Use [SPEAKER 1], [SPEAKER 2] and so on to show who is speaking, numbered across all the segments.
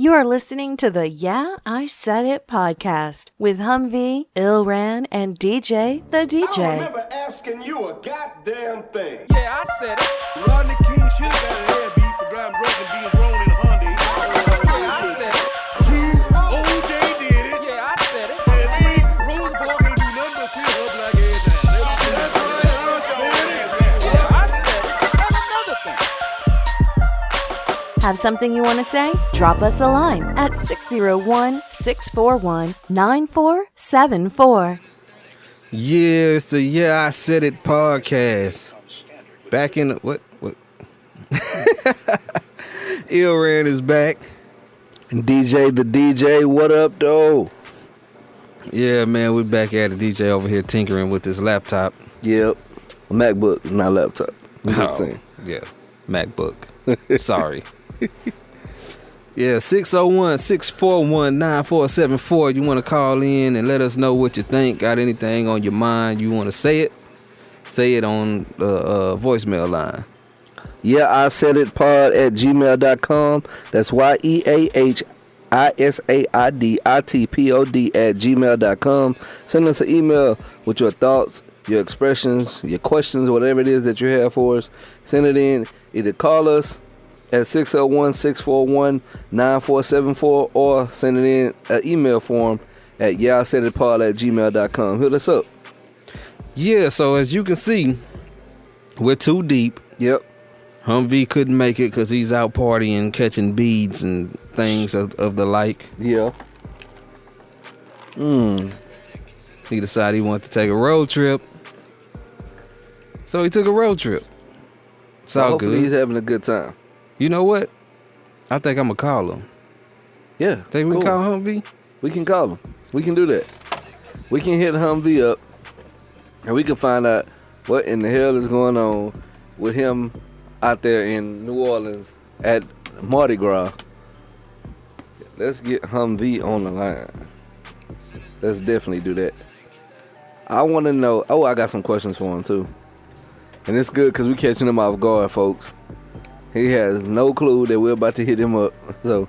[SPEAKER 1] You are listening to the Yeah, I Said It podcast with Humvee, Ilran, and DJ the DJ.
[SPEAKER 2] I remember asking you a goddamn thing.
[SPEAKER 3] Yeah, I said it.
[SPEAKER 4] Rodney King should have got a head beat for driving drunk and being thrown in a Hyundai.
[SPEAKER 3] Yeah, I said it.
[SPEAKER 4] OJ did it.
[SPEAKER 3] Yeah, I said it.
[SPEAKER 4] And Rick Rosa Parks ain't do nothing but sit up like every time. That's why I said it.
[SPEAKER 3] Yeah, I said it. And another thing.
[SPEAKER 1] Have something you want to say? Drop us a line at 601-641-9474.
[SPEAKER 5] Yeah, it's the Yeah, I Said It podcast. Back in the, what? Ilran is back.
[SPEAKER 6] And DJ the DJ, what up, though?
[SPEAKER 5] Yeah, man, we're back at it. DJ over here tinkering with this laptop.
[SPEAKER 6] Yep. A MacBook, not laptop. I'm just
[SPEAKER 5] Oh,
[SPEAKER 6] saying.
[SPEAKER 5] yeah, MacBook. Sorry. Yeah, 601-641-9474. You want to call in and let us know what you think. Got anything on your mind? You want to say it? Say it on the voicemail line.
[SPEAKER 6] Yeah, I said it pod at gmail.com. That's YEAHISAIDITPOD at gmail.com. Send us an email with your thoughts, your expressions, your questions, whatever it is that you have for us. Send it in. Either call us at 601-641-9474 or send it in an email form at yeahisaiditpod at gmail.com. Hit us up.
[SPEAKER 5] Yeah, so as you can see, we're too deep.
[SPEAKER 6] Yep.
[SPEAKER 5] Humvee couldn't make it because he's out partying, catching beads and things of the like.
[SPEAKER 6] Yeah.
[SPEAKER 5] He decided he wanted to take a road trip. So he took a road trip. It's all
[SPEAKER 6] Hopefully
[SPEAKER 5] good.
[SPEAKER 6] he's having a good time.
[SPEAKER 5] You know what? I think I'm going to call him.
[SPEAKER 6] Yeah.
[SPEAKER 5] Think we can call Humvee?
[SPEAKER 6] We can call him. We can do that. We can hit Humvee up and we can find out what in the hell is going on with him out there in New Orleans at Mardi Gras. Let's get Humvee on the line. Let's definitely do that. I want to know. Oh, I got some questions for him too. And it's good because we're catching him off guard, folks. He has no clue that we're about to hit him up. So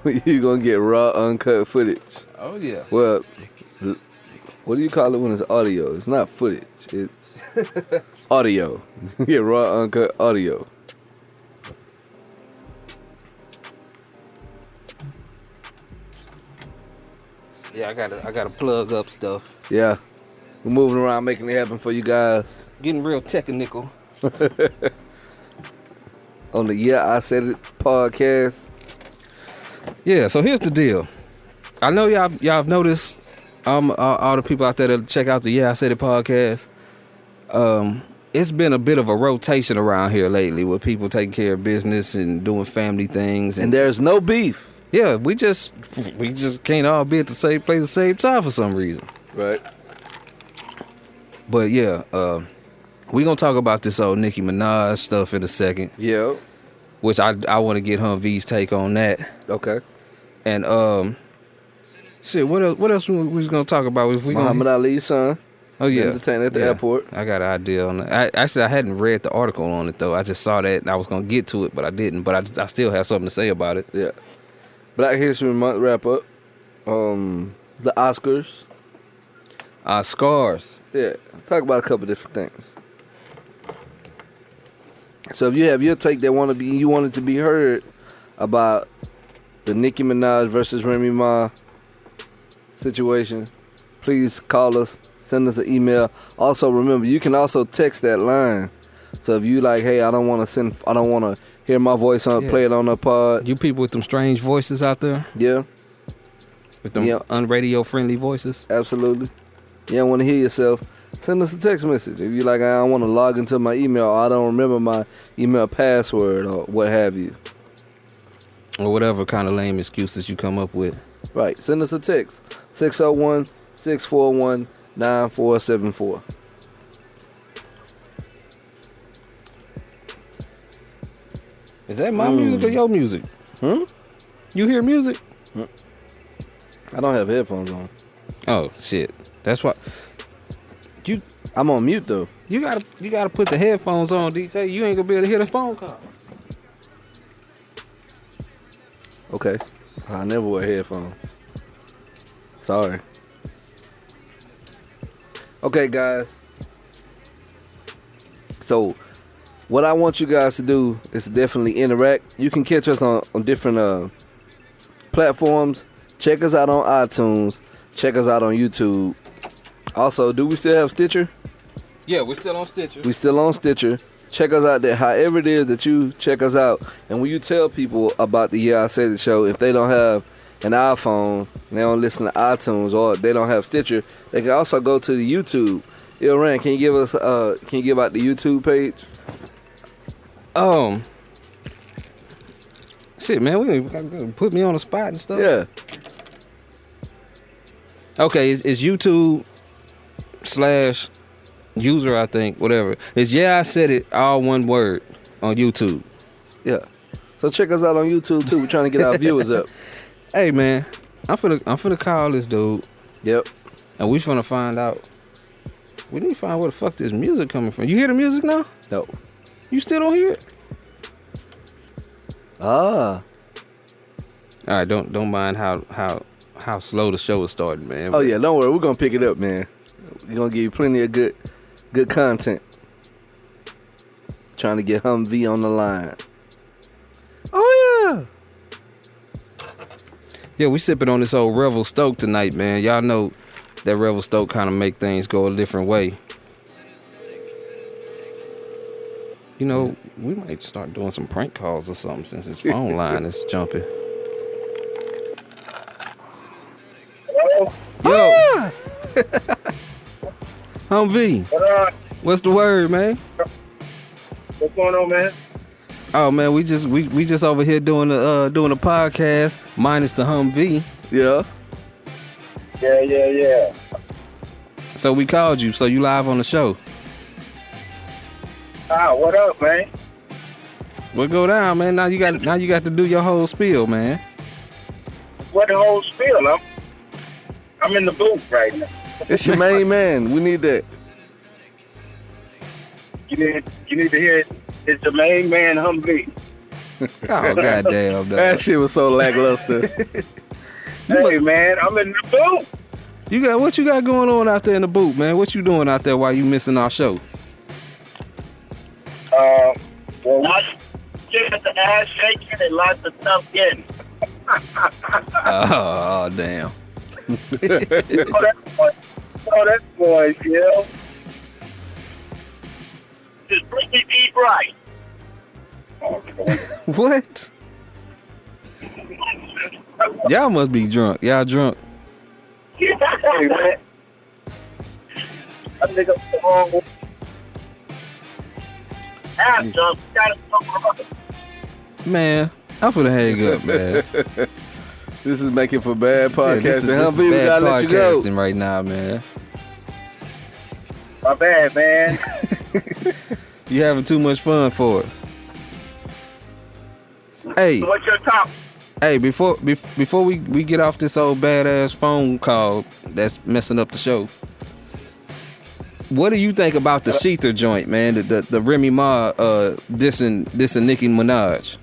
[SPEAKER 6] you're going to get raw, uncut footage.
[SPEAKER 5] Oh, yeah.
[SPEAKER 6] Well, what do you call it when it's audio? It's not footage. It's audio. You get raw, uncut audio.
[SPEAKER 5] Yeah, I gotta plug up stuff.
[SPEAKER 6] Yeah. We're moving around, making it happen for you guys.
[SPEAKER 5] Getting real technical.
[SPEAKER 6] On the Yeah, I Said It podcast.
[SPEAKER 5] Yeah, so here's the deal. I know y'all have noticed all the people out there that check out the Yeah, I Said It podcast. It's been a bit of a rotation around here lately with people taking care of business and doing family things.
[SPEAKER 6] And there's no beef.
[SPEAKER 5] Yeah, we just can't all be at the same place at the same time for some reason.
[SPEAKER 6] Right.
[SPEAKER 5] But yeah, we gonna talk about this old Nicki Minaj stuff in a second.
[SPEAKER 6] Yeah.
[SPEAKER 5] Which I want to get Humvee's take on that.
[SPEAKER 6] Okay.
[SPEAKER 5] And shit, what else we was gonna talk about? If we
[SPEAKER 6] Muhammad
[SPEAKER 5] gonna...
[SPEAKER 6] Ali's son.
[SPEAKER 5] Oh yeah,
[SPEAKER 6] Entertained at the airport.
[SPEAKER 5] I got an idea on that. I hadn't read the article on it though. I just saw that and I was gonna get to it, but I didn't. But I still have something to say about it.
[SPEAKER 6] Yeah. Black History Month wrap up. The Oscars.
[SPEAKER 5] Scars.
[SPEAKER 6] Yeah. Talk about a couple different things. So if you have your take that you want it to be heard about the Nicki Minaj versus Remy Ma situation, please call us, send us an email. Also remember, you can also text that line. So if you like, hey, I don't want to hear my voice play it on the pod.
[SPEAKER 5] You people with them strange voices out there?
[SPEAKER 6] Yeah.
[SPEAKER 5] With them unradio friendly voices?
[SPEAKER 6] Absolutely. You don't want to hear yourself, send us a text message. If you like, I don't want to log into my email, or I don't remember my email password, or what have you.
[SPEAKER 5] Or whatever kind of lame excuses you come up with.
[SPEAKER 6] Right. Send us a text. 601-641-9474.
[SPEAKER 5] Is that my music or your music? You hear music?
[SPEAKER 6] I don't have headphones on.
[SPEAKER 5] Oh shit. That's why
[SPEAKER 6] I'm on mute though.
[SPEAKER 5] you gotta put the headphones on, DJ. You ain't gonna be able to hear the phone call.
[SPEAKER 6] Okay. I never wear headphones. Sorry. Okay, guys. So, what I want you guys to do is definitely interact. You can catch us on different platforms. Check us out on iTunes. Check us out on YouTube. Also, do we still have Stitcher?
[SPEAKER 5] Yeah, we're still on Stitcher.
[SPEAKER 6] We still on Stitcher. Check us out there. However it is that you check us out. And when you tell people about the Yeah I Said It show, if they don't have an iPhone, and they don't listen to iTunes, or they don't have Stitcher, they can also go to the YouTube. Rand, can you give us can you give out the YouTube page?
[SPEAKER 5] Shit, man, we put me on the spot and stuff.
[SPEAKER 6] Yeah.
[SPEAKER 5] Okay, it's YouTube /user, I think, whatever. It's Yeah I Said It, all one word, on YouTube.
[SPEAKER 6] Yeah. So check us out on YouTube too. We're trying to get our viewers up.
[SPEAKER 5] Hey, man, I'm finna call this dude.
[SPEAKER 6] Yep.
[SPEAKER 5] And we finna find out. We need to find where the fuck this music coming from. You hear the music now?
[SPEAKER 6] No.
[SPEAKER 5] You still don't hear it?
[SPEAKER 6] Ah.
[SPEAKER 5] All right, don't mind how slow the show is starting, man.
[SPEAKER 6] Oh yeah, don't worry. We're gonna pick it up, man. We're gonna give you plenty of good content. Trying to get Humvee on the line. Oh yeah.
[SPEAKER 5] Yeah, we sipping on this old Revel Stoke tonight, man. Y'all know that Revel Stoke kind of make things go a different way. You know, we might start doing some prank calls or something since his phone line is jumping. Yo. Humvee. What's the word, man?
[SPEAKER 7] What's going on, man?
[SPEAKER 5] Oh man, we just over here doing a podcast minus the Humvee.
[SPEAKER 6] Yeah.
[SPEAKER 7] Yeah.
[SPEAKER 5] So we called you, so you live on the show.
[SPEAKER 7] Ah, what up, man?
[SPEAKER 5] Well, go down, man. Now you got to do your whole spiel, man.
[SPEAKER 7] What the whole spiel? I'm in the booth right now.
[SPEAKER 6] It's your main man. We need that.
[SPEAKER 7] You need to hear it. It's the main man Humvee.
[SPEAKER 5] Oh goddamn!
[SPEAKER 6] That shit was so lackluster.
[SPEAKER 7] Hey man, I'm in the booth.
[SPEAKER 5] What you got going on out there in the booth, man? What you doing out there while you missing our show?
[SPEAKER 7] Well, just the ass shaking and lots of stuff getting.
[SPEAKER 5] Oh damn!
[SPEAKER 7] That boy, yeah. Just bring me deep right.
[SPEAKER 5] What? Y'all must be drunk. Y'all drunk?
[SPEAKER 7] Hey, man. I think I'm the wrong one. Half drunk. Gotta talk.
[SPEAKER 5] Man, I'm finna hang up, man.
[SPEAKER 6] This is making for bad podcasting.
[SPEAKER 5] This is
[SPEAKER 6] Humvee, we
[SPEAKER 5] bad
[SPEAKER 6] gotta let you go.
[SPEAKER 5] podcasting right now, man.
[SPEAKER 7] My bad, man.
[SPEAKER 5] You having too much fun for us. Hey,
[SPEAKER 7] What's your top?
[SPEAKER 5] hey, before we get off this old badass phone call that's messing up the show, what do you think about the Shether joint, man? The Remy Ma dissing Nicki Minaj.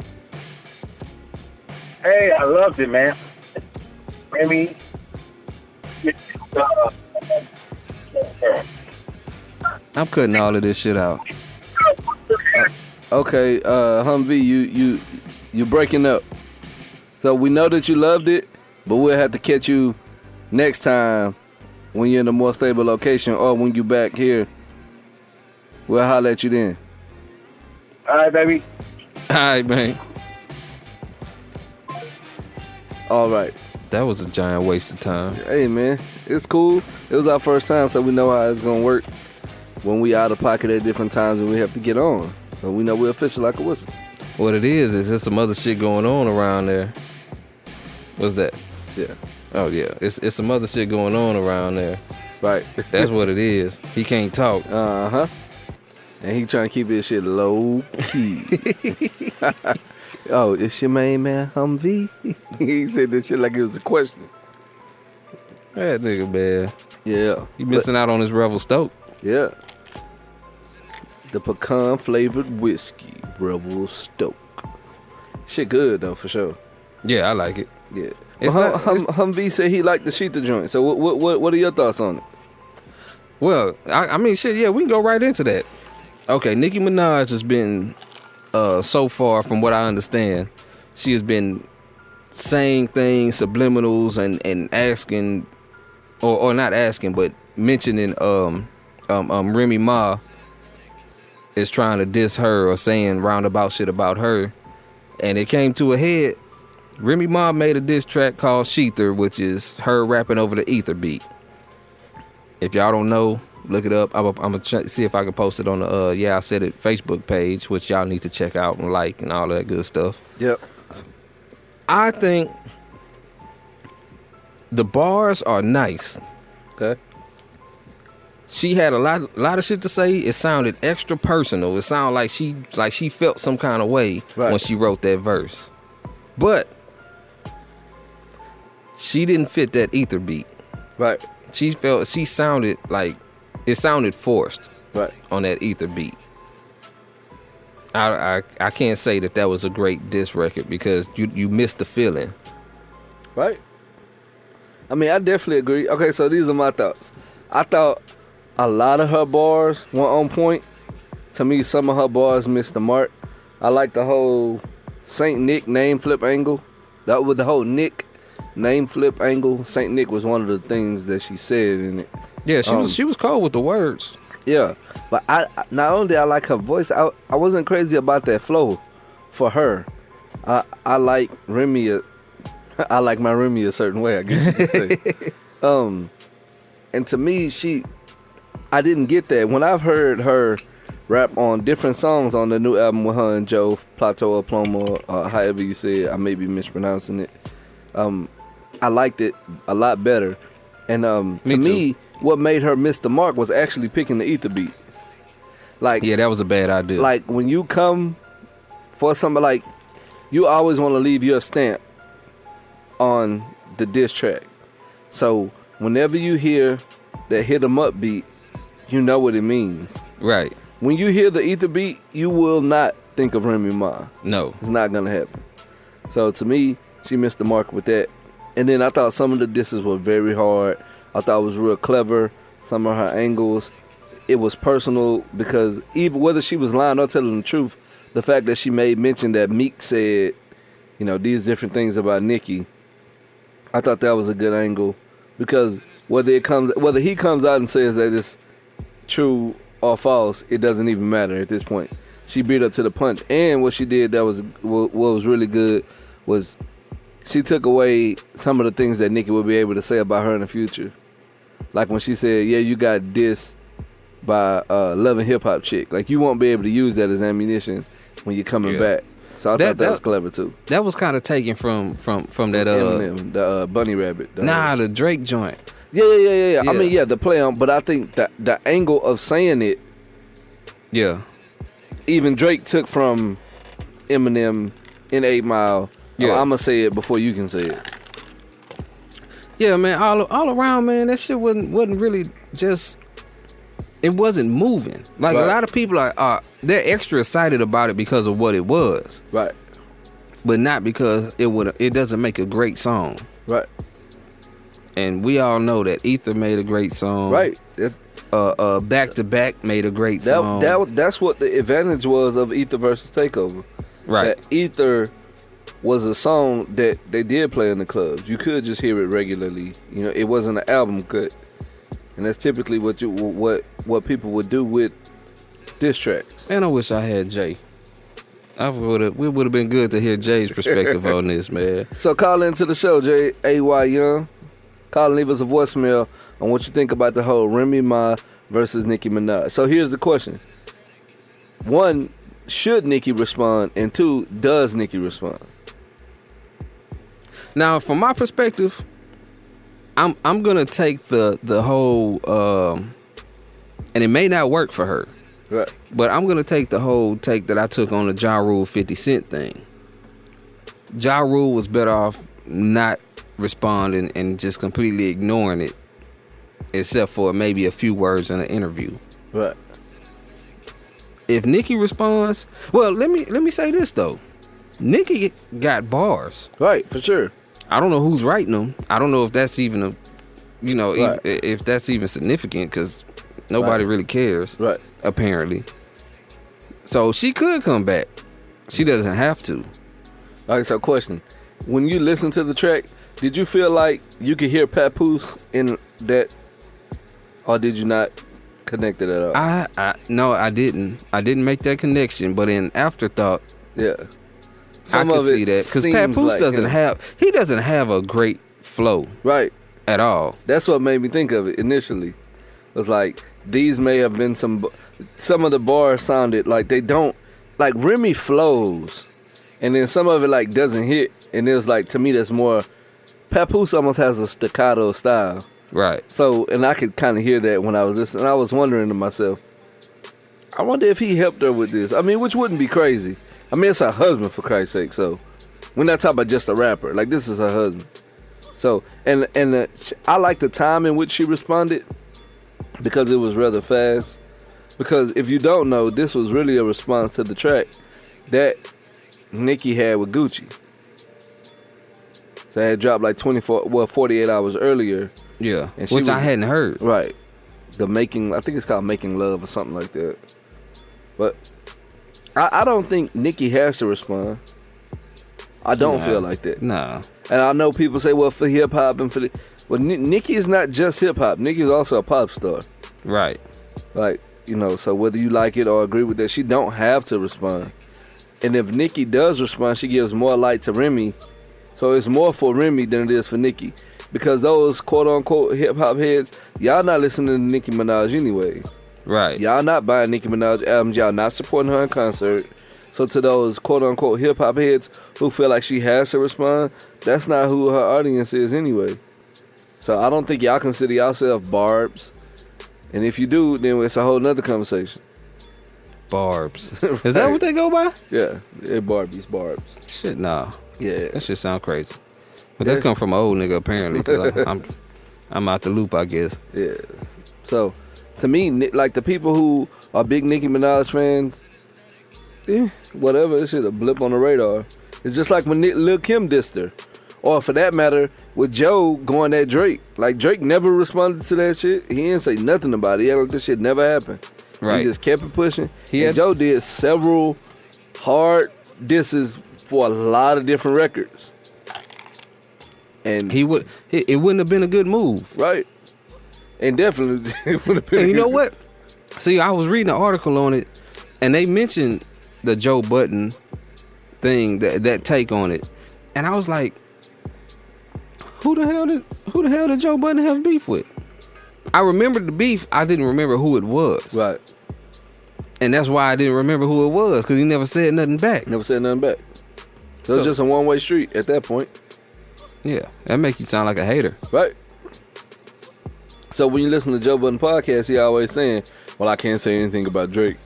[SPEAKER 7] Hey, I loved it, man. Remy.
[SPEAKER 5] I'm cutting all of this shit out.
[SPEAKER 6] Okay, Humvee, you breaking up. So we know that you loved it, but we'll have to catch you next time when you're in a more stable location or when you back here. We'll holler at you then.
[SPEAKER 7] All right, baby.
[SPEAKER 5] All right, man.
[SPEAKER 6] All right.
[SPEAKER 5] That was a giant waste of time.
[SPEAKER 6] Hey, man, it's cool. It was our first time, so we know how it's going to work when we out of pocket at different times and we have to get on. So we know we're official like a whistle.
[SPEAKER 5] What it is there's some other shit going on around there. What's that?
[SPEAKER 6] Yeah.
[SPEAKER 5] Oh, yeah. It's some other shit going on around there.
[SPEAKER 6] Right.
[SPEAKER 5] That's what it is. He can't talk.
[SPEAKER 6] Uh-huh. And he trying to keep his shit low key. Oh, it's your main man, Humvee? He said this shit like it was a question.
[SPEAKER 5] That nigga, man.
[SPEAKER 6] Yeah.
[SPEAKER 5] You missing out on his Revel Stoke.
[SPEAKER 6] Yeah. The pecan flavored whiskey, Revel Stoke. Shit good though, for sure.
[SPEAKER 5] Yeah, I like it.
[SPEAKER 6] Yeah.
[SPEAKER 5] It's
[SPEAKER 6] Well,
[SPEAKER 5] not- it's-
[SPEAKER 6] Humvee said he liked the Shether joint. So what are your thoughts on it?
[SPEAKER 5] Well, I mean, shit, yeah, we can go right into that. Okay, Nicki Minaj has been, so far from what I understand, she has been saying things, subliminals, and asking, or not asking, but mentioning, Remy Ma is trying to diss her or saying roundabout shit about her. And it came to a head. Remy Ma made a diss track called Shether, which is her rapping over the ether beat. If y'all don't know, look it up. I'm gonna see if I can post it on the Yeah I Said It Facebook page, which y'all need to check out and like and all that good stuff.
[SPEAKER 6] Yep.
[SPEAKER 5] I think the bars are nice.
[SPEAKER 6] Okay.
[SPEAKER 5] She had a lot of shit to say. It sounded extra personal. It sounded like she felt some kind of way
[SPEAKER 6] Right.
[SPEAKER 5] when she wrote that verse. But she didn't fit that ether beat.
[SPEAKER 6] Right.
[SPEAKER 5] She sounded like it sounded forced
[SPEAKER 6] Right.
[SPEAKER 5] on that ether beat. I can't say that was a great diss record because you missed the feeling.
[SPEAKER 6] Right. I mean, I definitely agree. Okay, so these are my thoughts. I thought a lot of her bars were on point. To me, some of her bars missed the mark. I like the whole Saint Nick name flip angle. That was the whole Nick name flip angle. Saint Nick was one of the things that she said in it.
[SPEAKER 5] Yeah, she was cold with the words.
[SPEAKER 6] Yeah, but I not only did I like her voice, I wasn't crazy about that flow for her. I like Remy. I like my Remy a certain way, I guess you could say. And to me, I didn't get that. When I've heard her rap on different songs on the new album with her and Joe, Plateau or Ploma, however you say it, I may be mispronouncing it. I liked it a lot better. And to me, what made her miss the mark was actually picking the ether beat. Like,
[SPEAKER 5] Yeah, that was a bad idea.
[SPEAKER 6] like when you come for somebody, like, you always want to leave your stamp on the diss track. So whenever you hear that hit 'em up beat, you know what it means.
[SPEAKER 5] Right.
[SPEAKER 6] When you hear the ether beat, you will not think of Remy Ma.
[SPEAKER 5] No.
[SPEAKER 6] It's not gonna happen. So to me, she missed the mark with that. And then I thought some of the disses were very hard. I thought it was real clever. Some of her angles, it was personal because even whether she was lying or telling the truth, the fact that she made mention that Meek said, you know, these different things about Nicki, I thought that was a good angle because whether he comes out and says that it's true or false, it doesn't even matter at this point. She beat her to the punch, and what she did that was what was really good was she took away some of the things that Nicki would be able to say about her in the future. Like when she said, yeah, you got dissed by Love and Hip Hop chick. Like, you won't be able to use that as ammunition when you're coming back. So I thought that was clever too.
[SPEAKER 5] That was kind of taken from that
[SPEAKER 6] Eminem, the Bunny Rabbit.
[SPEAKER 5] the Drake joint.
[SPEAKER 6] Yeah.
[SPEAKER 5] Yeah.
[SPEAKER 6] I mean, yeah, the play on, but I think that the angle of saying it,
[SPEAKER 5] Yeah.
[SPEAKER 6] even Drake took from Eminem in 8 Mile.
[SPEAKER 5] Yeah.
[SPEAKER 6] I'm gonna say it before you can say it.
[SPEAKER 5] Yeah, man, all around, man, that shit wasn't really just, it wasn't moving. Like,
[SPEAKER 6] Right.
[SPEAKER 5] a lot of people are they're extra excited about it because of what it was,
[SPEAKER 6] Right.
[SPEAKER 5] but not because it doesn't make a great song.
[SPEAKER 6] Right.
[SPEAKER 5] And we all know that Ether made a great song.
[SPEAKER 6] Right.
[SPEAKER 5] Back to Back made a great song.
[SPEAKER 6] That's what the advantage was of Ether versus Takeover.
[SPEAKER 5] Right.
[SPEAKER 6] That Ether was a song that they did play in the clubs. You could just hear it regularly. You know, it wasn't an album cut, and that's typically what people would do with diss tracks.
[SPEAKER 5] Man, I wish I had Jay. It would have been good to hear Jay's perspective on this, man.
[SPEAKER 6] So call into the show, J.A.Y. Young. Call and leave us a voicemail on what you think about the whole Remy Ma versus Nicki Minaj. So here's the question. 1, should Nicki respond? And 2, does Nicki respond?
[SPEAKER 5] Now, from my perspective, I'm gonna take the whole and it may not work for her.
[SPEAKER 6] Right.
[SPEAKER 5] But I'm gonna take the whole take that I took on the Ja Rule 50 Cent thing. Ja Rule was better off not responding and just completely ignoring it, except for maybe a few words in an interview.
[SPEAKER 6] Right.
[SPEAKER 5] If Nicki responds, well, let me say this though. Nicki got bars.
[SPEAKER 6] Right, for sure.
[SPEAKER 5] I don't know who's writing them. I don't know if that's even a, you know,
[SPEAKER 6] Right.
[SPEAKER 5] if that's even significant because nobody really cares.
[SPEAKER 6] Right.
[SPEAKER 5] Apparently. So she could come back. She doesn't have to.
[SPEAKER 6] All right, so question. When you listen to the track, did you feel like you could hear Papoose in that, or did you not connect it at all?
[SPEAKER 5] No, I didn't. I didn't make that connection, but in afterthought,
[SPEAKER 6] Yeah.
[SPEAKER 5] I can see that because Papoose doesn't have a great flow
[SPEAKER 6] Right.
[SPEAKER 5] at all.
[SPEAKER 6] That's what made me think of it initially. It was like, these may have been some of the bars sounded like they don't, like Remy flows, and then some of it like doesn't hit, and it was like, to me that's more, Papoose almost has a staccato style.
[SPEAKER 5] Right.
[SPEAKER 6] So, and I could kind of hear that when I was listening. I was wondering to myself, I wonder if he helped her with this. I mean, which wouldn't be crazy. I mean, it's her husband, for Christ's sake. So, we're not talking about just a rapper. Like, this is her husband. So, and I like the time in which she responded because it was rather fast. Because if you don't know, this was really a response to the track that Nicki had with Gucci. So, it had dropped like 48 hours earlier.
[SPEAKER 5] Yeah,
[SPEAKER 6] And she
[SPEAKER 5] which I
[SPEAKER 6] was-
[SPEAKER 5] hadn't heard.
[SPEAKER 6] Right. I think it's called Making Love or something like that. But I don't think Nicki has to respond. I don't feel like that.
[SPEAKER 5] Nah.
[SPEAKER 6] And I know people say, well, for hip hop and for the. Well, Nicki is not just hip hop. Nicki is also a pop star.
[SPEAKER 5] Right.
[SPEAKER 6] Like, you know, so whether you like it or agree with that, she don't have to respond. And if Nicki does respond, she gives more light to Remy. So it's more for Remy than it is for Nicki. Because those quote-unquote hip-hop heads, y'all not listening to Nicki Minaj anyway.
[SPEAKER 5] Right.
[SPEAKER 6] Y'all not buying Nicki Minaj albums. Y'all not supporting her in concert. So to those quote-unquote hip-hop heads who feel like she has to respond, that's not who her audience is anyway. So I don't think y'all consider yourself barbs. And if you do, then it's a whole nother conversation.
[SPEAKER 5] Barbs. Is that what they go by?
[SPEAKER 6] Yeah, they're Barbies, barbs.
[SPEAKER 5] Shit, nah.
[SPEAKER 6] Yeah.
[SPEAKER 5] That shit sound crazy. But that's come from an old nigga apparently. Cause I'm out the loop, I guess.
[SPEAKER 6] Yeah. So, to me, like the people who are big Nicki Minaj fans, whatever, it's just a blip on the radar. It's just like when Lil Kim dissed her. Or for that matter, with Joe going at Drake. Like Drake never responded to that shit. He didn't say nothing about it. He acted like this shit never happened.
[SPEAKER 5] Right.
[SPEAKER 6] He just kept it pushing. And Joe did several hard disses for a lot of different records. And
[SPEAKER 5] it wouldn't have been a good move.
[SPEAKER 6] Right. And definitely it would have been.
[SPEAKER 5] And you know what? See, I was reading an article on it, and they mentioned the Joe Budden thing, that take on it, and I was like, who the hell did Joe Budden have beef with? I remembered the beef. I didn't remember who it was.
[SPEAKER 6] Right.
[SPEAKER 5] And that's why I didn't remember who it was, because he never said nothing back.
[SPEAKER 6] Never said nothing back. So it's just a one-way street at that point.
[SPEAKER 5] Yeah, that make you sound like a hater.
[SPEAKER 6] Right. So when you listen to Joe Budden podcast, he always saying, well, I can't say anything about Drake.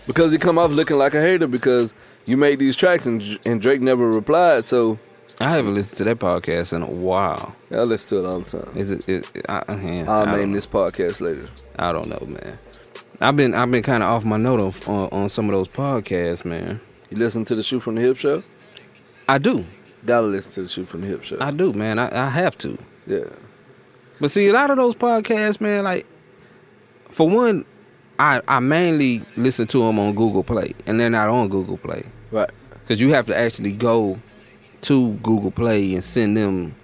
[SPEAKER 6] Because he come off looking like a hater because you made these tracks and Drake never replied, so.
[SPEAKER 5] I haven't listened to that podcast in a while.
[SPEAKER 6] I listen to it all the time.
[SPEAKER 5] Is it
[SPEAKER 6] I'll name this podcast later.
[SPEAKER 5] I don't know, man. I've been kind of off my note on some of those podcasts, man.
[SPEAKER 6] You listen to the Shoot from the Hip show?
[SPEAKER 5] I do.
[SPEAKER 6] Gotta listen to the Shoot from the Hip show.
[SPEAKER 5] I do, man. I have to.
[SPEAKER 6] Yeah.
[SPEAKER 5] But see, a lot of those podcasts, man, like, for one, I mainly listen to them on Google Play, and they're not on Google Play.
[SPEAKER 6] Right.
[SPEAKER 5] Because you have to actually go to Google Play and send them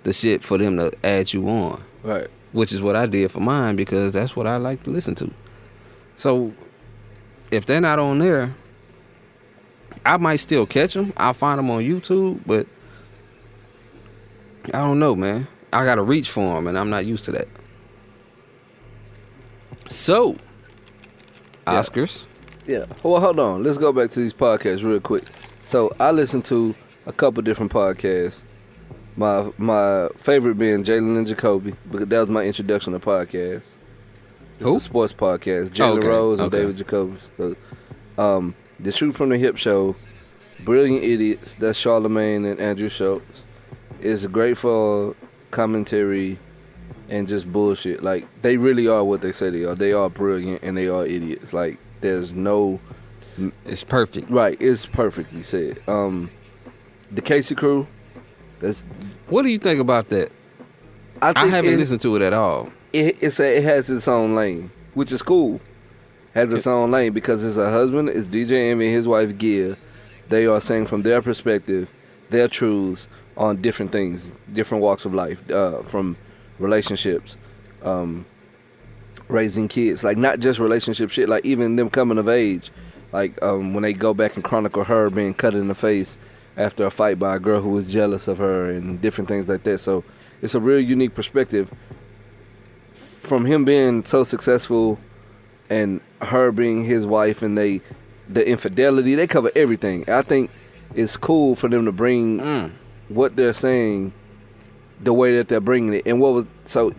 [SPEAKER 5] the shit for them to add you on.
[SPEAKER 6] Right.
[SPEAKER 5] Which is what I did for mine, because that's what I like to listen to. So, if they're not on there, I might still catch them. I'll find them on YouTube, but I don't know, man. I gotta reach for them, and I'm not used to that. So, Oscars.
[SPEAKER 6] Yeah. Well, hold on. Let's go back to these podcasts real quick. So, I listen to a couple different podcasts. My favorite being Jalen and Jacoby, because that was my introduction to podcasts. It's
[SPEAKER 5] Who?
[SPEAKER 6] a sports podcast. Jalen Rose and David Jacoby. So, the Shoot from the Hip show, Brilliant Idiots, that's Charlemagne and Andrew Schultz, is great for commentary and just bullshit. Like, they really are what they say they are. They are brilliant and they are idiots. Like, there's no...
[SPEAKER 5] It's perfect.
[SPEAKER 6] Right, it's perfectly said. The Casey Crew, That's.
[SPEAKER 5] What do you think about that? I haven't listened to it at all.
[SPEAKER 6] It has its own lane, which is cool. Has its own lane because it's a husband, it's DJ Envy and his wife Gia. They are saying from their perspective, their truths on different things, different walks of life, from relationships, raising kids, like not just relationship shit, like even them coming of age, like when they go back and chronicle her being cut in the face after a fight by a girl who was jealous of her and different things like that. So it's a real unique perspective from him being so successful and her being his wife, and the infidelity, they cover everything. I think it's cool for them to bring what they're saying the way that they're bringing it. And what was so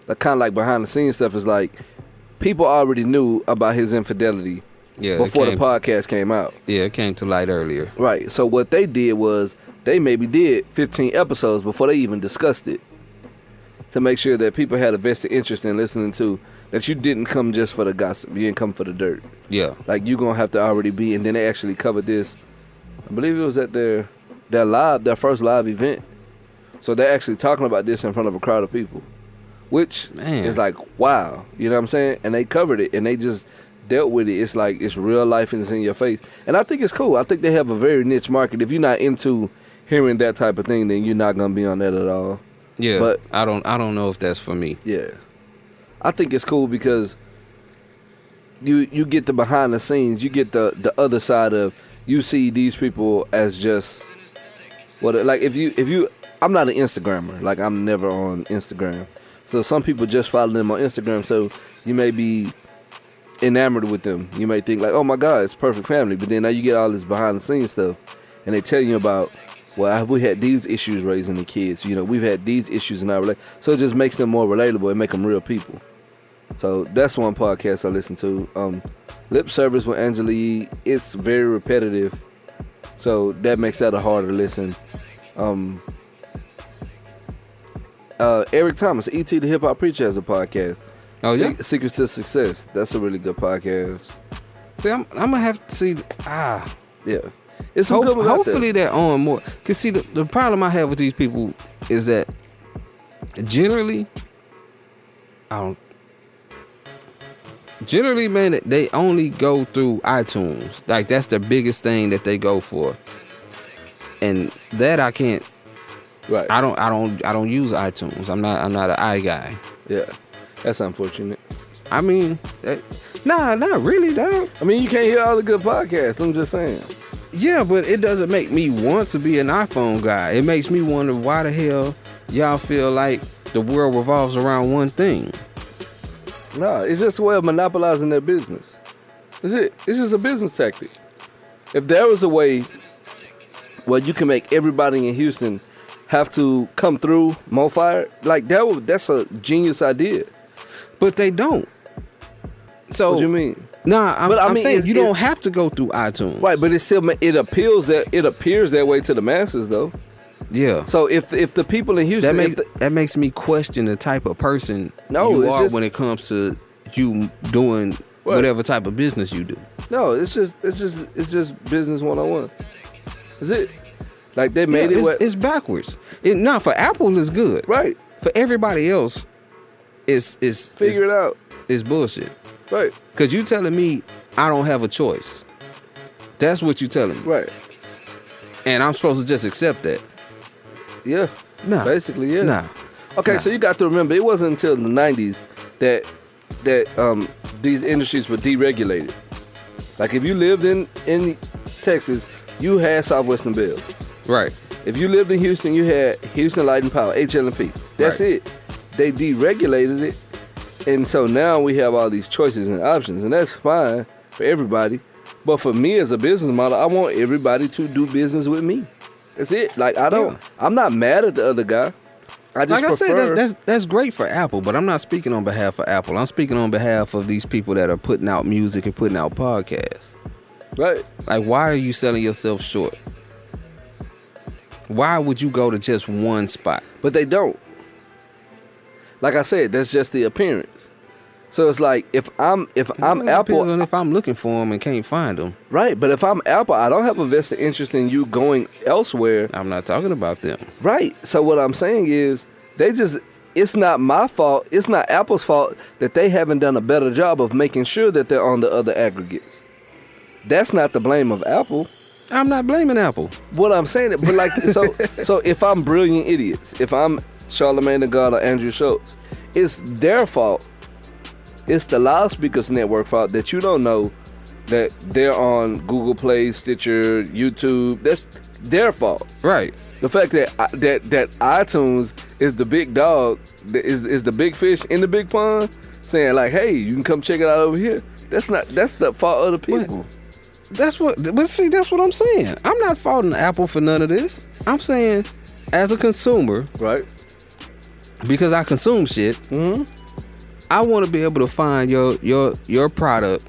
[SPEAKER 6] kind of like behind the scenes stuff is like people already knew about his infidelity before the podcast came out.
[SPEAKER 5] Yeah, it came to light earlier.
[SPEAKER 6] Right. So what they did was they maybe did 15 episodes before they even discussed it to make sure that people had a vested interest in listening to, that you didn't come just for the gossip. You didn't come for the dirt.
[SPEAKER 5] Yeah.
[SPEAKER 6] Like, you're going to have to already be, and then they actually covered this. I believe it was at their first live event. So they're actually talking about this in front of a crowd of people, which is like, wow. You know what I'm saying? And they covered it, and they just dealt with it. It's like, it's real life and it's in your face. And I think it's cool. I think they have a very niche market. If you're not into hearing that type of thing, then you're not going to be on that at all.
[SPEAKER 5] Yeah,
[SPEAKER 6] but
[SPEAKER 5] I don't know if that's for me.
[SPEAKER 6] Yeah. I think it's cool because you get the behind the scenes, you get the other side of, you see these people as just like if you I'm not an Instagrammer, like I'm never on Instagram. So some people just follow them on Instagram, so you may be enamored with them. You may think like, oh my God, it's perfect family, but then now you get all this behind the scenes stuff and they tell you about, well, we had these issues raising the kids. You know, we've had these issues in our relationship. So it just makes them more relatable and make them real people. So that's one podcast I listen to. Lip Service with Angela Yee. It's very repetitive. So that makes that a harder listen. Eric Thomas, E.T. the Hip Hop Preacher, has a podcast.
[SPEAKER 5] Oh, yeah?
[SPEAKER 6] Secrets to Success. That's a really good podcast.
[SPEAKER 5] See, I'm going to have to see.
[SPEAKER 6] Yeah. It's some good ones out there.
[SPEAKER 5] Hopefully they're on more. Because, see, the problem I have with these people is that generally, man, they only go through iTunes. Like, that's the biggest thing that they go for. And that I can't.
[SPEAKER 6] Right.
[SPEAKER 5] I don't use iTunes. I'm not an i guy.
[SPEAKER 6] Yeah. That's unfortunate.
[SPEAKER 5] I mean, not really, dog.
[SPEAKER 6] I mean, you can't hear all the good podcasts. I'm just saying.
[SPEAKER 5] Yeah, but it doesn't make me want to be an iPhone guy. It makes me wonder why the hell y'all feel like the world revolves around one thing.
[SPEAKER 6] No, it's just a way of monopolizing their business. That's it. It's just a business tactic. If there was a way where you can make everybody in Houston have to come through MoFire, like that's a genius idea.
[SPEAKER 5] But they don't. So
[SPEAKER 6] what do you mean?
[SPEAKER 5] Nah, I'm saying you don't have to go through iTunes.
[SPEAKER 6] Right, but it appears that way to the masses though.
[SPEAKER 5] Yeah.
[SPEAKER 6] So if the people in Houston,
[SPEAKER 5] that makes me question the type of person
[SPEAKER 6] you are
[SPEAKER 5] when it comes to you doing whatever type of business you do.
[SPEAKER 6] No, it's just business 101. Is it? Like they made
[SPEAKER 5] it's backwards. For Apple it's good.
[SPEAKER 6] Right.
[SPEAKER 5] For everybody else, it's
[SPEAKER 6] figure it out.
[SPEAKER 5] It's bullshit.
[SPEAKER 6] Right.
[SPEAKER 5] Because you telling me I don't have a choice. That's what you telling me.
[SPEAKER 6] Right.
[SPEAKER 5] And I'm supposed to just accept that.
[SPEAKER 6] Yeah.
[SPEAKER 5] Nah.
[SPEAKER 6] Basically, yeah.
[SPEAKER 5] Nah.
[SPEAKER 6] Okay,
[SPEAKER 5] nah.
[SPEAKER 6] So you got to remember, it wasn't until the 90s that these industries were deregulated. Like if you lived in Texas, you had Southwestern Bell.
[SPEAKER 5] Right.
[SPEAKER 6] If you lived in Houston, you had Houston Light and Power, HL&P. That's
[SPEAKER 5] right.
[SPEAKER 6] it. They deregulated it. And so now we have all these choices and options, and that's fine for everybody. But for me as a business model, I want everybody to do business with me. That's it. Like I'm not mad at the other guy. I just prefer.
[SPEAKER 5] I said, that's great for Apple, but I'm not speaking on behalf of Apple. I'm speaking on behalf of these people that are putting out music and putting out podcasts.
[SPEAKER 6] Right.
[SPEAKER 5] Like, why are you selling yourself short? Why would you go to just one spot?
[SPEAKER 6] But they don't. Like I said, that's just the appearance. So it's like if I'm Apple,
[SPEAKER 5] depends on if I'm looking for them and can't find them.
[SPEAKER 6] right? But if I'm Apple, I don't have a vested interest in you going elsewhere,
[SPEAKER 5] I'm not talking about them.
[SPEAKER 6] right? So what I'm saying is it's not my fault. It's not Apple's fault that they haven't done a better job of making sure that they're on the other aggregates. That's not the blame of Apple.
[SPEAKER 5] I'm not blaming Apple.
[SPEAKER 6] What I'm saying, but like, so if I'm Brilliant Idiots, if I'm Charlamagne the God or Andrew Schultz, it's their fault. It's the Loudspeakers Network fault that you don't know that they're on Google Play, Stitcher, YouTube. That's their fault.
[SPEAKER 5] Right.
[SPEAKER 6] The fact that that iTunes is the big dog, is the big fish in the big pond, saying like, hey, you can come check it out over here. That's the fault of the people.
[SPEAKER 5] That's what I'm saying. I'm not faulting Apple for none of this. I'm saying, as a consumer,
[SPEAKER 6] Right.
[SPEAKER 5] because I consume shit, I want to be able to find your product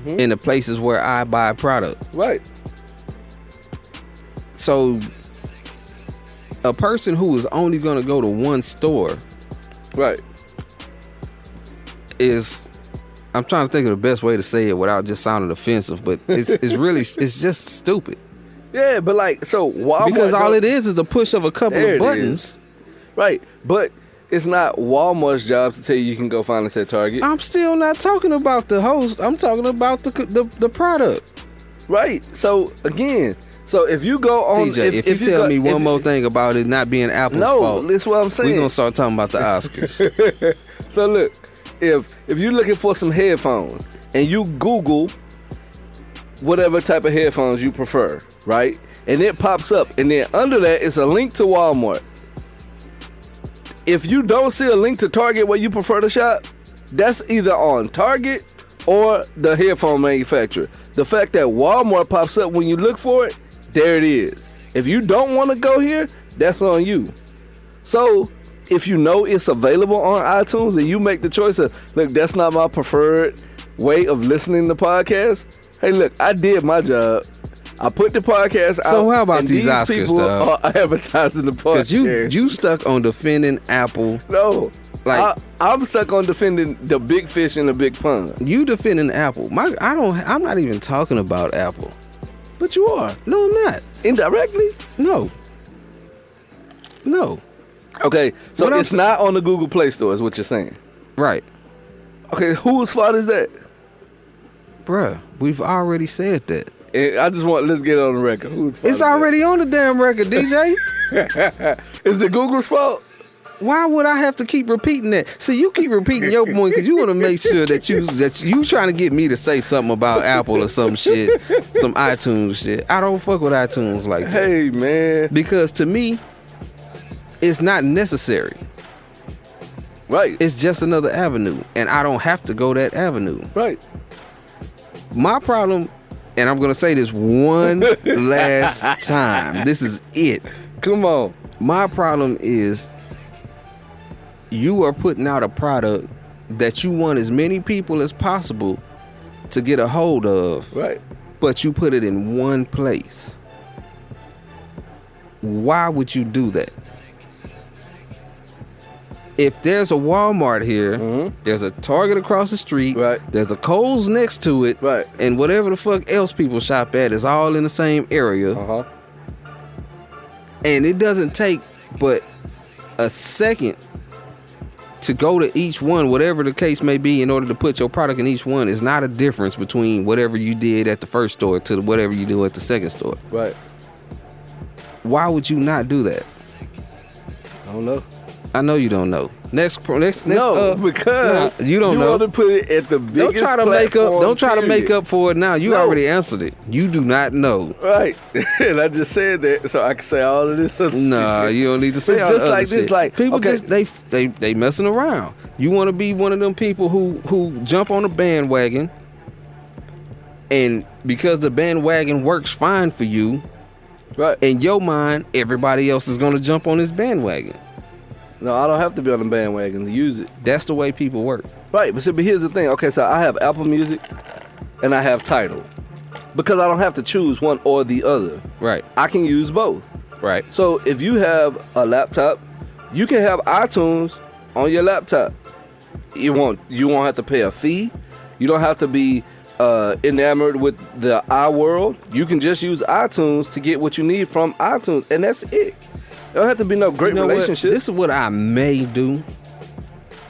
[SPEAKER 5] in the places where I buy product.
[SPEAKER 6] Right.
[SPEAKER 5] So, a person who is only going to go to one store
[SPEAKER 6] Right.
[SPEAKER 5] is, I'm trying to think of the best way to say it without just sounding offensive, but it's really, it's just stupid.
[SPEAKER 6] Yeah, but like, so Walmart,
[SPEAKER 5] Because all it is a push of a couple
[SPEAKER 6] There
[SPEAKER 5] of
[SPEAKER 6] it
[SPEAKER 5] buttons.
[SPEAKER 6] is. Right, but it's not Walmart's job to tell you can go find us at Target.
[SPEAKER 5] I'm still not talking about the host. I'm talking about the product.
[SPEAKER 6] Right. So again, so if you go on,
[SPEAKER 5] DJ, if you tell me one more thing about it not being Apple's fault,
[SPEAKER 6] that's what I'm saying.
[SPEAKER 5] we're gonna start talking about the Oscars.
[SPEAKER 6] So look, if you're looking for some headphones and you Google whatever type of headphones you prefer, right? And it pops up, and then under that is a link to Walmart. If you don't see a link to Target where you prefer to shop, that's either on Target or the headphone manufacturer. The fact that Walmart pops up when you look for it, there it is. If you don't want to go here, that's on you. So if you know it's available on iTunes and you make the choice of, look, that's not my preferred way of listening to podcasts. Hey, look, I did my job. I put the podcast out.
[SPEAKER 5] So how about
[SPEAKER 6] and
[SPEAKER 5] these Oscars,
[SPEAKER 6] people
[SPEAKER 5] dog?
[SPEAKER 6] are advertising the podcast.
[SPEAKER 5] Because you stuck on defending Apple.
[SPEAKER 6] No,
[SPEAKER 5] Like-
[SPEAKER 6] I'm stuck on defending the big fish in the big pond.
[SPEAKER 5] You defending Apple. I'm not even talking about Apple.
[SPEAKER 6] But you are.
[SPEAKER 5] No, I'm not.
[SPEAKER 6] Indirectly?
[SPEAKER 5] No.
[SPEAKER 6] Okay, so
[SPEAKER 5] What I'm
[SPEAKER 6] it's not on the Google Play Store is what you're saying.
[SPEAKER 5] Right.
[SPEAKER 6] Okay, whose fault is that?
[SPEAKER 5] Bruh, we've already said that.
[SPEAKER 6] And let's get it on the record. Whose fault
[SPEAKER 5] It's
[SPEAKER 6] is that?
[SPEAKER 5] already on the damn record, DJ.
[SPEAKER 6] Is it Google's fault?
[SPEAKER 5] Why would I have to keep repeating that? See, you keep repeating your point because you want to make sure that you trying to get me to say something about Apple or some shit, some iTunes shit. I don't fuck with iTunes like that.
[SPEAKER 6] Hey, man.
[SPEAKER 5] Because to me, it's not necessary.
[SPEAKER 6] Right.
[SPEAKER 5] It's just another avenue, and I don't have to go that avenue.
[SPEAKER 6] Right.
[SPEAKER 5] My problem, and I'm gonna say this one last time. This is it.
[SPEAKER 6] Come on.
[SPEAKER 5] My problem is you are putting out a product that you want as many people as possible to get a hold of,
[SPEAKER 6] Right.
[SPEAKER 5] but you put it in one place. Why would you do that? If there's a Walmart here, there's a Target across the street,
[SPEAKER 6] Right.
[SPEAKER 5] there's a Kohl's next to it,
[SPEAKER 6] Right.
[SPEAKER 5] and whatever the fuck else people shop at is all in the same area.
[SPEAKER 6] Uh-huh.
[SPEAKER 5] And it doesn't take but a second to go to each one, whatever the case may be, in order to put your product in each one. Is not a difference between whatever you did at the first store to whatever you do at the second store.
[SPEAKER 6] Right.
[SPEAKER 5] Why would you not do that?
[SPEAKER 6] I don't know.
[SPEAKER 5] I know you don't know. Next.
[SPEAKER 6] No, because
[SPEAKER 5] you don't
[SPEAKER 6] you
[SPEAKER 5] know.
[SPEAKER 6] want to put it at the biggest
[SPEAKER 5] Don't try to make up.
[SPEAKER 6] platform,
[SPEAKER 5] Don't try to make
[SPEAKER 6] period.
[SPEAKER 5] up for it now. You
[SPEAKER 6] No.
[SPEAKER 5] already answered it. You do not know.
[SPEAKER 6] Right. And I just said that so I can say all of this other
[SPEAKER 5] Nah,
[SPEAKER 6] shit.
[SPEAKER 5] you don't need to say
[SPEAKER 6] It's
[SPEAKER 5] all
[SPEAKER 6] just
[SPEAKER 5] the other
[SPEAKER 6] like this,
[SPEAKER 5] shit.
[SPEAKER 6] like,
[SPEAKER 5] people
[SPEAKER 6] okay.
[SPEAKER 5] just they messing around. You want to be one of them people who jump on the bandwagon, and because the bandwagon works fine for you,
[SPEAKER 6] Right.
[SPEAKER 5] in your mind, everybody else is gonna jump on this bandwagon.
[SPEAKER 6] No, I don't have to be on the bandwagon to use it.
[SPEAKER 5] That's the way people work.
[SPEAKER 6] Right, but here's the thing. Okay, so I have Apple Music and I have Tidal. Because I don't have to choose one or the other.
[SPEAKER 5] Right.
[SPEAKER 6] I can use both.
[SPEAKER 5] Right.
[SPEAKER 6] So if you have a laptop, you can have iTunes on your laptop. you won't have to pay a fee. You don't have to be enamored with the iWorld. You can just use iTunes to get what you need from iTunes, and that's it. There don't have to be no great relationship.
[SPEAKER 5] This is what I may do.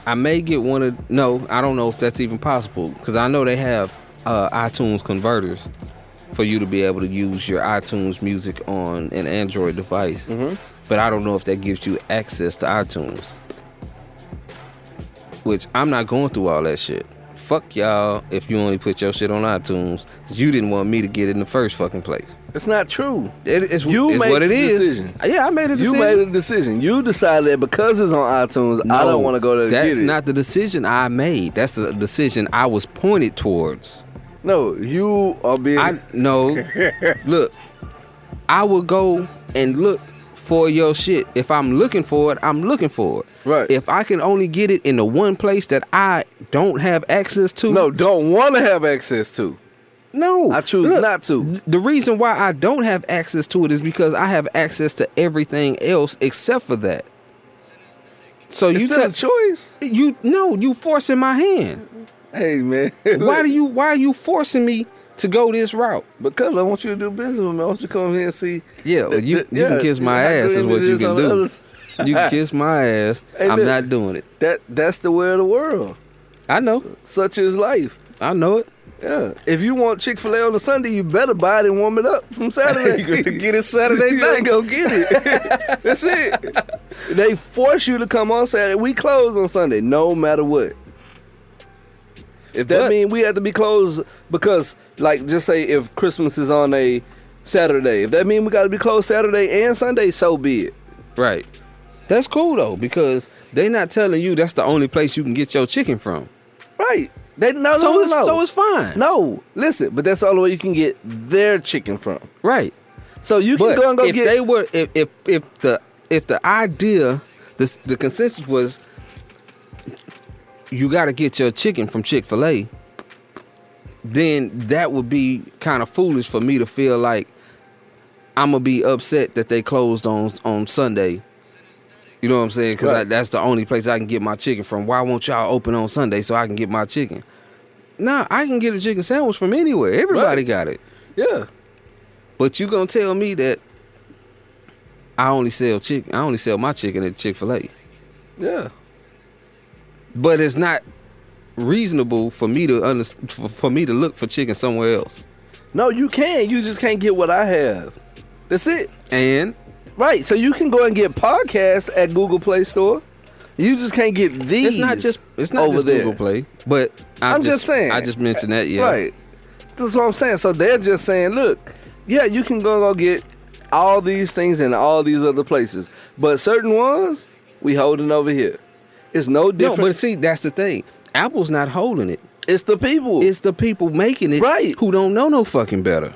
[SPEAKER 5] I may get one of... No, I don't know if that's even possible, because I know they have iTunes converters for you to be able to use your iTunes music on an Android device. Mm-hmm. But I don't know if that gives you access to iTunes. Which, I'm not going through all that shit. Fuck y'all if you only put your shit on iTunes, because you didn't want me to get it in the first fucking place.
[SPEAKER 6] It's not true.
[SPEAKER 5] It's
[SPEAKER 6] made
[SPEAKER 5] what it
[SPEAKER 6] the
[SPEAKER 5] is.
[SPEAKER 6] Decision.
[SPEAKER 5] Yeah, I made a decision.
[SPEAKER 6] You made a decision. You decided that because it's on iTunes, I don't want to go there to get it.
[SPEAKER 5] That's not the decision I made. That's the decision I was pointed towards.
[SPEAKER 6] No, you are being...
[SPEAKER 5] No. Look, I will go and look for your shit. If I'm looking for it, I'm looking for it.
[SPEAKER 6] Right.
[SPEAKER 5] If I can only get it in the one place that I don't have access to.
[SPEAKER 6] No, don't want to have access to.
[SPEAKER 5] No.
[SPEAKER 6] I choose not to.
[SPEAKER 5] The reason why I don't have access to it is because I have access to everything else except for that. So
[SPEAKER 6] It's still a choice.
[SPEAKER 5] You forcing my hand.
[SPEAKER 6] Hey, man.
[SPEAKER 5] Why are you forcing me to go this route?
[SPEAKER 6] Because I want you to do business with me. I want you to come here and see.
[SPEAKER 5] Yeah, you can kiss my ass is what you can do. You can kiss my ass.
[SPEAKER 6] Hey,
[SPEAKER 5] I'm
[SPEAKER 6] look,
[SPEAKER 5] not doing it.
[SPEAKER 6] That's the way of the world.
[SPEAKER 5] I know.
[SPEAKER 6] Such is life.
[SPEAKER 5] I know it.
[SPEAKER 6] Yeah. If you want Chick-fil-A on a Sunday, you better buy it and warm it up from Saturday.
[SPEAKER 5] You're going to get it Saturday
[SPEAKER 6] You
[SPEAKER 5] night.
[SPEAKER 6] ain't going to get it. That's it. They force you to come on Saturday. We close on Sunday, no matter what. If that means we have to be closed because, like, just say if Christmas is on a Saturday, if that means we got to be closed Saturday and Sunday, so be it.
[SPEAKER 5] Right. That's cool, though, because they not telling you that's the only place you can get your chicken from.
[SPEAKER 6] Right. No.
[SPEAKER 5] So it's fine.
[SPEAKER 6] No, listen, but that's the only way you can get their chicken from.
[SPEAKER 5] Right.
[SPEAKER 6] So you can go and go get.
[SPEAKER 5] If the idea, the consensus was, you got to get your chicken from Chick-fil-A, then that would be kind of foolish for me to feel like I'm gonna be upset that they closed on Sunday. You know what I'm saying? Because that's the only place I can get my chicken from. Why won't y'all open on Sunday so I can get my chicken? Nah, I can get a chicken sandwich from anywhere. Everybody got it.
[SPEAKER 6] Yeah.
[SPEAKER 5] But you gonna tell me that I only sell chicken? I only sell my chicken at Chick-fil-A.
[SPEAKER 6] Yeah.
[SPEAKER 5] But it's not reasonable for me to for me to look for chicken somewhere else.
[SPEAKER 6] No, you can. You just can't get what I have. That's it.
[SPEAKER 5] And
[SPEAKER 6] right, so you can go and get podcasts at Google Play Store. You just can't get these.
[SPEAKER 5] It's not just Google Play, but I'm just saying. I just mentioned that, yeah.
[SPEAKER 6] Right. That's what I'm saying. So they're just saying, look, yeah, you can go get all these things in all these other places, but certain ones we holding over here. It's no different.
[SPEAKER 5] No, but see, that's the thing. Apple's not holding it.
[SPEAKER 6] It's the people.
[SPEAKER 5] It's the people making it,
[SPEAKER 6] right?
[SPEAKER 5] Who don't know no fucking better.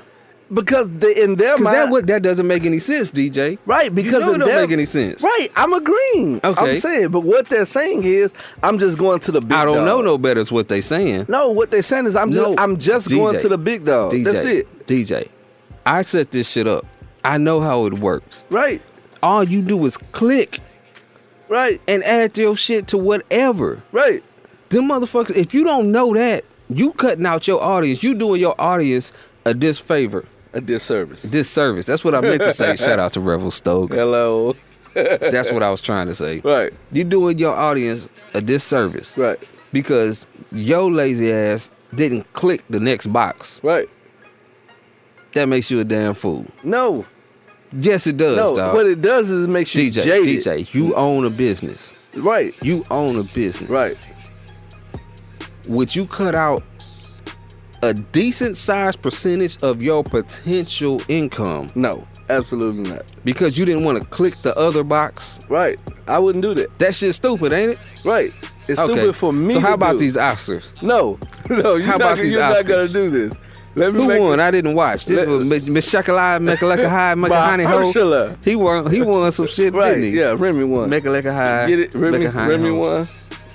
[SPEAKER 6] Because in their mind,
[SPEAKER 5] that doesn't make any sense, DJ.
[SPEAKER 6] Right? Because
[SPEAKER 5] it don't make any sense.
[SPEAKER 6] Right? I'm agreeing.
[SPEAKER 5] Okay.
[SPEAKER 6] I'm saying, but what they're saying is, I'm just going to the big dog.
[SPEAKER 5] I don't know no better is what they saying.
[SPEAKER 6] No, what they're saying is, I'm just going to the big dog.
[SPEAKER 5] DJ,
[SPEAKER 6] that's it.
[SPEAKER 5] DJ, I set this shit up. I know how it works.
[SPEAKER 6] Right.
[SPEAKER 5] All you do is click.
[SPEAKER 6] Right.
[SPEAKER 5] And add your shit to whatever.
[SPEAKER 6] Right.
[SPEAKER 5] Them motherfuckers, if you don't know that, you cutting out your audience. You doing your audience a disfavor.
[SPEAKER 6] A disservice.
[SPEAKER 5] Disservice. That's what I meant to say. Shout out to Revel Stoke.
[SPEAKER 6] Hello.
[SPEAKER 5] That's what I was trying to say.
[SPEAKER 6] Right.
[SPEAKER 5] You doing your audience a disservice.
[SPEAKER 6] Right.
[SPEAKER 5] Because your lazy ass didn't click the next box.
[SPEAKER 6] Right.
[SPEAKER 5] That makes you a damn fool.
[SPEAKER 6] No.
[SPEAKER 5] Yes, it does,
[SPEAKER 6] no,
[SPEAKER 5] dog.
[SPEAKER 6] What it does is it makes you jaded.
[SPEAKER 5] DJ, you own a business.
[SPEAKER 6] Right.
[SPEAKER 5] You own a business.
[SPEAKER 6] Right.
[SPEAKER 5] Would you cut out a decent sized percentage of your potential income?
[SPEAKER 6] No, absolutely not.
[SPEAKER 5] Because you didn't want to click the other box?
[SPEAKER 6] Right. I wouldn't do that.
[SPEAKER 5] That shit's stupid, ain't it?
[SPEAKER 6] Right. It's stupid for me.
[SPEAKER 5] So how about
[SPEAKER 6] do.
[SPEAKER 5] these Oscars?
[SPEAKER 6] No. You're not going to do this.
[SPEAKER 5] Who won? I didn't watch. This was Miss Shakalai, Mekaleka High, Mekahani Ho. He won some shit,
[SPEAKER 6] right,
[SPEAKER 5] didn't he?
[SPEAKER 6] Yeah, Remy won.
[SPEAKER 5] Mekaleka High.
[SPEAKER 6] Get it? Remy won.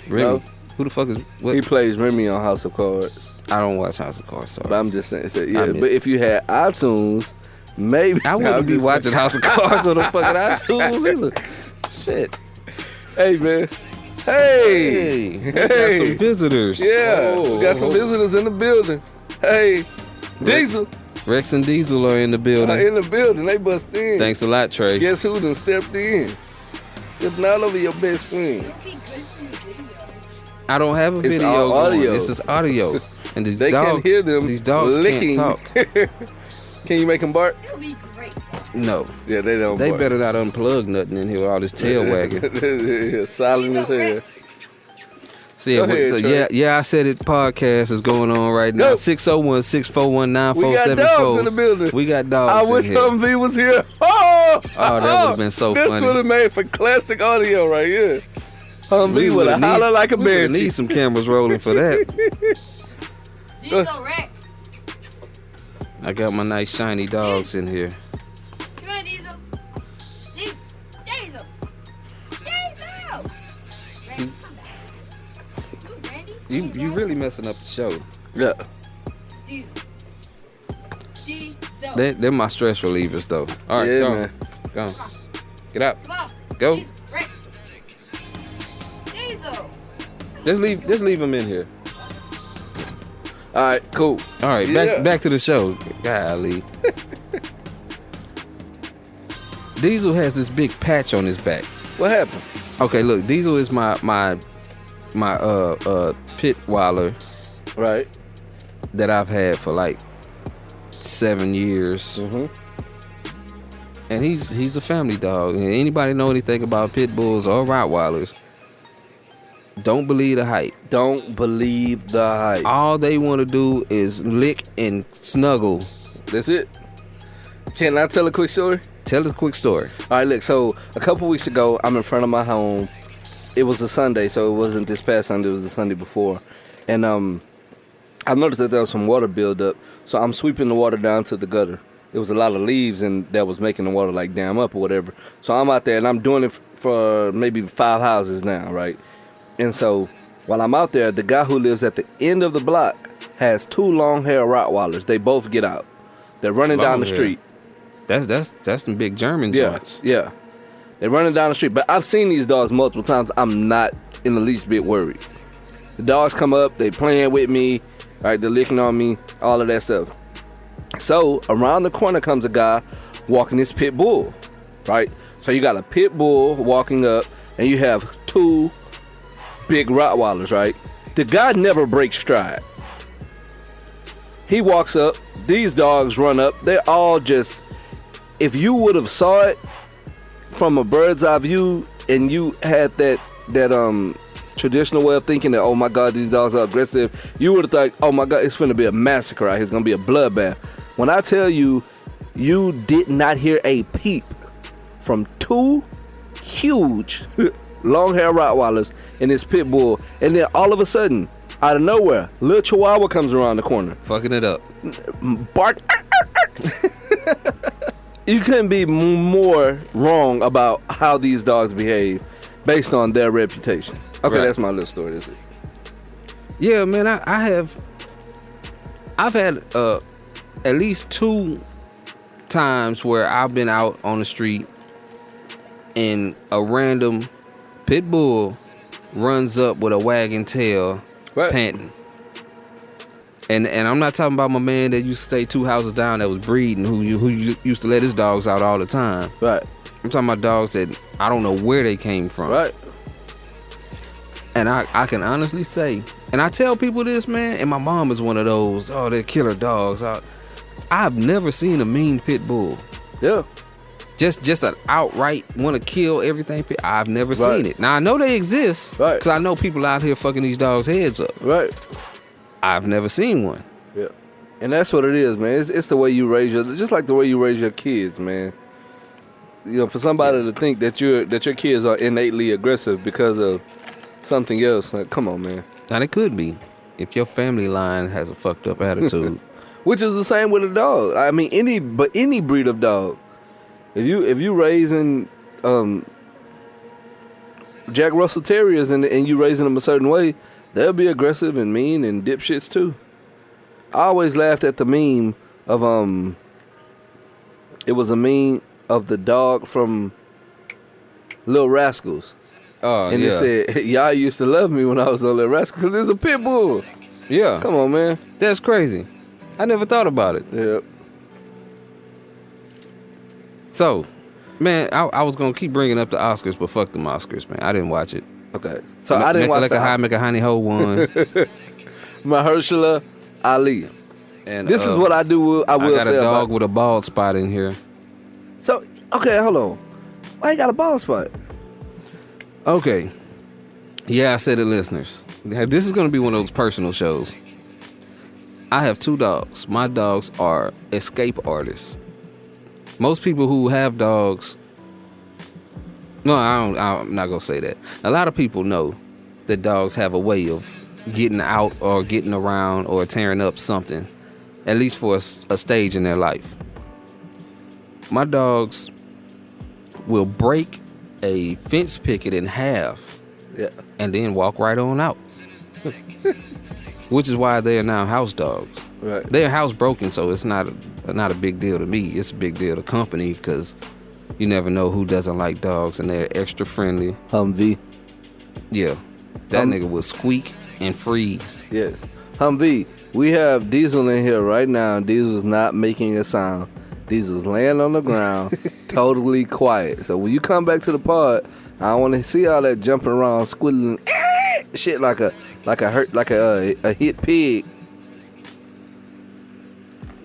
[SPEAKER 5] Remy.
[SPEAKER 6] No.
[SPEAKER 5] Who the fuck is what?
[SPEAKER 6] He plays Remy on House of Cards.
[SPEAKER 5] I don't watch House of Cards, sorry.
[SPEAKER 6] But I'm just saying, yeah. But if you had iTunes, maybe
[SPEAKER 5] I wouldn't be watching House of Cards on the fucking iTunes either. Shit.
[SPEAKER 6] Hey man, Hey.
[SPEAKER 5] We got some visitors.
[SPEAKER 6] Yeah,
[SPEAKER 5] Oh.
[SPEAKER 6] we got some visitors in the building. Hey, Diesel
[SPEAKER 5] Rex and Diesel are in the building.
[SPEAKER 6] in the building. They bust in.
[SPEAKER 5] Thanks a lot, Trey.
[SPEAKER 6] Guess who done stepped in? It's not over your best friend.
[SPEAKER 5] I don't have a
[SPEAKER 6] It's
[SPEAKER 5] video
[SPEAKER 6] all
[SPEAKER 5] going.
[SPEAKER 6] audio.
[SPEAKER 5] This is audio. And the
[SPEAKER 6] They
[SPEAKER 5] dogs,
[SPEAKER 6] can hear them
[SPEAKER 5] These dogs
[SPEAKER 6] licking.
[SPEAKER 5] can't talk.
[SPEAKER 6] Can you make them bark?
[SPEAKER 5] No.
[SPEAKER 6] Yeah, they don't
[SPEAKER 5] They
[SPEAKER 6] bark.
[SPEAKER 5] better not unplug nothing in here with all this tail wagging.
[SPEAKER 6] Silent as hell.
[SPEAKER 5] So yeah,
[SPEAKER 6] Go ahead, Trey.
[SPEAKER 5] yeah, I said it. Podcast is going on right now.
[SPEAKER 6] Go.
[SPEAKER 5] 601-641-9474.
[SPEAKER 6] We got dogs in the building.
[SPEAKER 5] We got
[SPEAKER 6] I
[SPEAKER 5] dogs in
[SPEAKER 6] wish
[SPEAKER 5] here.
[SPEAKER 6] Humvee was here. Oh,
[SPEAKER 5] that would've been so
[SPEAKER 6] this
[SPEAKER 5] funny.
[SPEAKER 6] This would have made for classic audio right here. Humvee would have
[SPEAKER 5] need-
[SPEAKER 6] hollered like a
[SPEAKER 5] we would've
[SPEAKER 6] banshee.
[SPEAKER 5] need some cameras rolling for that.
[SPEAKER 8] Diesel Rex.
[SPEAKER 5] I got my nice shiny dogs in here.
[SPEAKER 8] Come on, Diesel. Diesel. Diesel. Diesel. Randy, come back. Move, Randy.
[SPEAKER 5] You really messing up the show.
[SPEAKER 6] Yeah.
[SPEAKER 8] Diesel. Diesel.
[SPEAKER 5] They're my stress relievers though. All right,
[SPEAKER 6] Yeah,
[SPEAKER 5] go on.
[SPEAKER 6] man.
[SPEAKER 5] Go on. Get out.
[SPEAKER 8] Come on.
[SPEAKER 5] Go.
[SPEAKER 8] Diesel. Rex. Diesel.
[SPEAKER 5] Just leave them in here.
[SPEAKER 6] All right, cool.
[SPEAKER 5] All right,
[SPEAKER 6] Yeah.
[SPEAKER 5] back to the show. Golly. Diesel has this big patch on his back.
[SPEAKER 6] What happened?
[SPEAKER 5] Okay, look, Diesel is my pit waller
[SPEAKER 6] Right.
[SPEAKER 5] that I've had for like 7 years.
[SPEAKER 6] Mm-hmm.
[SPEAKER 5] And he's a family dog. And anybody know anything about pit bulls or Rottweilers, don't believe the hype.
[SPEAKER 6] Don't believe the hype.
[SPEAKER 5] All they want to do is lick and snuggle.
[SPEAKER 6] That's it. Can I tell a quick story?
[SPEAKER 5] Tell us a quick story.
[SPEAKER 6] All right, look. So a couple weeks ago, I'm in front of my home. It was a Sunday, so it wasn't this past Sunday. It was the Sunday before, and I noticed that there was some water buildup. So I'm sweeping the water down to the gutter. There was a lot of leaves, and that was making the water like dam up or whatever. So I'm out there, and I'm doing it for maybe 5 houses now, right? And so while I'm out there, the guy who lives at the end of the block has 2 long-haired Rottweilers. They both get out. They're running down the
[SPEAKER 5] Long-haired.
[SPEAKER 6] street.
[SPEAKER 5] That's some big German joints.
[SPEAKER 6] Yeah. They're running down the street. But I've seen these dogs multiple times. I'm not in the least bit worried. The dogs come up, they playing with me, right? They're licking on me, all of that stuff. So around the corner comes a guy walking his pit bull, right? So you got a pit bull walking up, and you have 2 big Rottweilers, right? The guy never breaks stride. He walks up, these dogs run up, they're all just, if you would have saw it from a bird's eye view and you had that traditional way of thinking that, oh my God, these dogs are aggressive, you would have thought, oh my God, it's finna be a massacre out here, it's gonna be a bloodbath. When I tell you, you did not hear a peep from 2 huge long-haired Rottweilers and this pit bull, and then all of a sudden, out of nowhere, little Chihuahua comes around the corner.
[SPEAKER 5] Fucking it up.
[SPEAKER 6] Bark. You couldn't be more wrong about how these dogs behave based on their reputation. Okay,
[SPEAKER 5] Right.
[SPEAKER 6] that's my little story. That's it.
[SPEAKER 5] Yeah, man, I've had at least 2 times where I've been out on the street and a random pit bull runs up with a wagging tail,
[SPEAKER 6] Right.
[SPEAKER 5] panting. And I'm not talking about my man that used to stay 2 houses down that was breeding, who used to let his dogs out all the time.
[SPEAKER 6] Right.
[SPEAKER 5] I'm talking about dogs that I don't know where they came from.
[SPEAKER 6] Right.
[SPEAKER 5] And I can honestly say, and I tell people this, man, and my mom is one of those, oh, they're killer dogs. I've never seen a mean pit bull.
[SPEAKER 6] Yeah.
[SPEAKER 5] Just an outright want to kill everything. I've never
[SPEAKER 6] Right.
[SPEAKER 5] seen it. Now, I know they exist.
[SPEAKER 6] Right.
[SPEAKER 5] Because I know people out here fucking these dogs' heads up.
[SPEAKER 6] Right.
[SPEAKER 5] I've never seen one.
[SPEAKER 6] Yeah. And that's what it is, man. It's the way you raise just like the way you raise your kids, man. You know, for somebody to think that your kids are innately aggressive because of something else, like, come on, man.
[SPEAKER 5] Now, it could be. If your family line has a fucked up attitude.
[SPEAKER 6] Which is the same with a dog. I mean, any breed of dog. If you raising Jack Russell Terriers and you raising them a certain way, they'll be aggressive and mean and dipshits too. I always laughed at the meme of it was a meme of the dog from Little Rascals.
[SPEAKER 5] Oh,
[SPEAKER 6] and
[SPEAKER 5] yeah.
[SPEAKER 6] it said, y'all used to love me when I was on that rascal because it's a pit bull.
[SPEAKER 5] Yeah.
[SPEAKER 6] Come on, man.
[SPEAKER 5] That's crazy. I never thought about it.
[SPEAKER 6] Yep.
[SPEAKER 5] So, man, I was going to keep bringing up the Oscars, but fuck them Oscars, man. I didn't watch it.
[SPEAKER 6] Okay. So I didn't watch
[SPEAKER 5] like
[SPEAKER 6] the
[SPEAKER 5] a high, make a honey hole one.
[SPEAKER 6] Mahershala Ali.
[SPEAKER 5] And
[SPEAKER 6] This is what I do. I will
[SPEAKER 5] got
[SPEAKER 6] say
[SPEAKER 5] a dog
[SPEAKER 6] about.
[SPEAKER 5] with a bald spot in here.
[SPEAKER 6] So okay, hold on. Why you got a bald spot?
[SPEAKER 5] Okay. Yeah, I said it, listeners. This is going to be one of those personal shows. I have 2 dogs. My dogs are escape artists. Most people who have dogs... No, I'm not going to say that. A lot of people know that dogs have a way of getting out or getting around or tearing up something, at least for a stage in their life. My dogs will break a fence picket in half,
[SPEAKER 6] Yeah.
[SPEAKER 5] and then walk right on out. Which is why they are now house dogs.
[SPEAKER 6] Right.
[SPEAKER 5] They're housebroken, so it's not a big deal to me. It's a big deal to company because you never know who doesn't like dogs, and they're extra friendly.
[SPEAKER 6] Humvee.
[SPEAKER 5] Yeah, that nigga will squeak and freeze.
[SPEAKER 6] Yes. Humvee. We have Diesel in here right now. Diesel's not making a sound. Diesel's laying on the ground, totally quiet. So when you come back to the pod, I don't want to see all that jumping around, squiddling shit like a hit pig.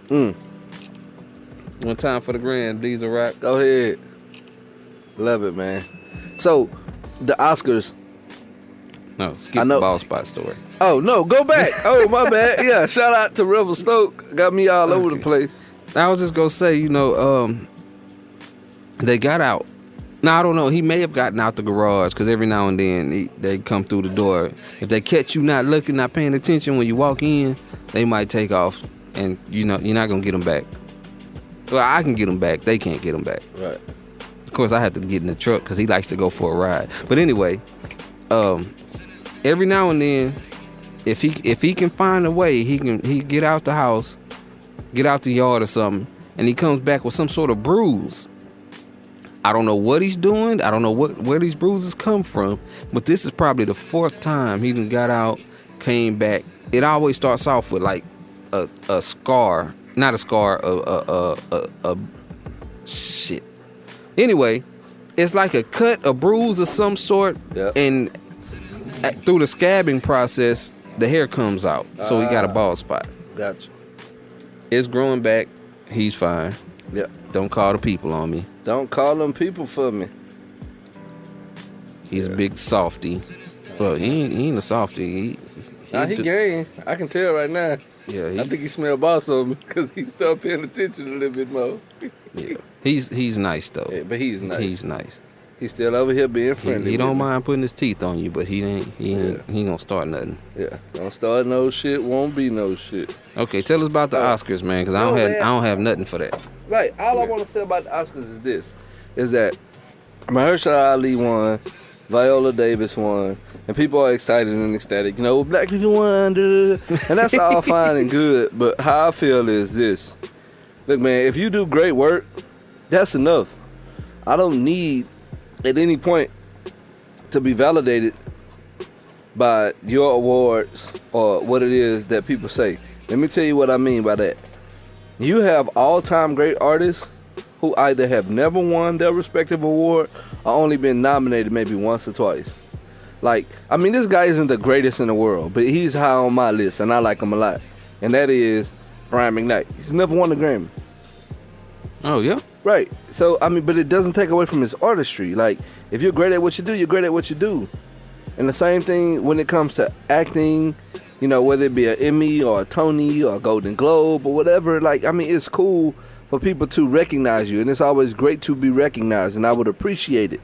[SPEAKER 5] One time for the grand, Diesel Rock.
[SPEAKER 6] Go ahead. Love it, man. So the Oscars.
[SPEAKER 5] No, skip
[SPEAKER 6] I know.
[SPEAKER 5] the ball spot story.
[SPEAKER 6] Oh no, go back. Oh my bad. Yeah, shout out to Revel Stoke. Got me all over the place.
[SPEAKER 5] I was just gonna say, they got out. Now I don't know. He may have gotten out the garage because every now and then they come through the door. If they catch you not looking, not paying attention when you walk in, they might take off, and you're not gonna get them back. Well, I can get them back. They can't get them back.
[SPEAKER 6] Right.
[SPEAKER 5] Of course, I have to get in the truck because he likes to go for a ride. But anyway, every now and then, if he can find a way, he get out the house, get out the yard or something, and he comes back with some sort of bruise. I don't know what he's doing. I don't know where these bruises come from, but this is probably the 4th time he done got out, came back. It always starts off with like a scar, not a scar, a shit. Anyway, it's like a cut, a bruise of some sort,
[SPEAKER 6] Yep.
[SPEAKER 5] and through the scabbing process, the hair comes out. So he got a bald spot.
[SPEAKER 6] Gotcha.
[SPEAKER 5] It's growing back. He's fine.
[SPEAKER 6] Yeah.
[SPEAKER 5] Don't call the people on me.
[SPEAKER 6] Don't call them people for me.
[SPEAKER 5] He's a big softy. Well, he ain't a softy.
[SPEAKER 6] He game. I can tell right now.
[SPEAKER 5] Yeah,
[SPEAKER 6] I think he smell boss on me because he started paying attention a little bit more.
[SPEAKER 5] yeah. He's nice though.
[SPEAKER 6] Yeah, but he's nice.
[SPEAKER 5] He's nice.
[SPEAKER 6] He's still over here being friendly.
[SPEAKER 5] He don't
[SPEAKER 6] with me.
[SPEAKER 5] mind putting his teeth on you, but he ain't gonna start nothing.
[SPEAKER 6] Yeah. Don't start no shit. Won't be no shit.
[SPEAKER 5] Okay, tell us about the Oscars, man, because I don't have nothing for that.
[SPEAKER 6] Right. All I want to say about the Oscars is this: is that Mahershala Ali won, Viola Davis won, and people are excited and ecstatic. You know, black people won, and that's all fine and good. But how I feel is this: look, man, if you do great work, that's enough. I don't need at any point to be validated by your awards or what it is that people say. Let me tell you what I mean by that. You have all-time great artists who either have never won their respective award or only been nominated maybe once or twice. Like, I mean, this guy isn't the greatest in the world, but he's high on my list, and I like him a lot. And that is Brian McKnight. He's never won a Grammy.
[SPEAKER 5] Oh yeah.
[SPEAKER 6] Right. So, I mean, but it doesn't take away from his artistry. Like, if you're great at what you do, you're great at what you do. And the same thing when it comes to acting, you know, whether it be an Emmy or a Tony or a Golden Globe or whatever. Like, I mean, it's cool for people to recognize you, and it's always great to be recognized, and I would appreciate it.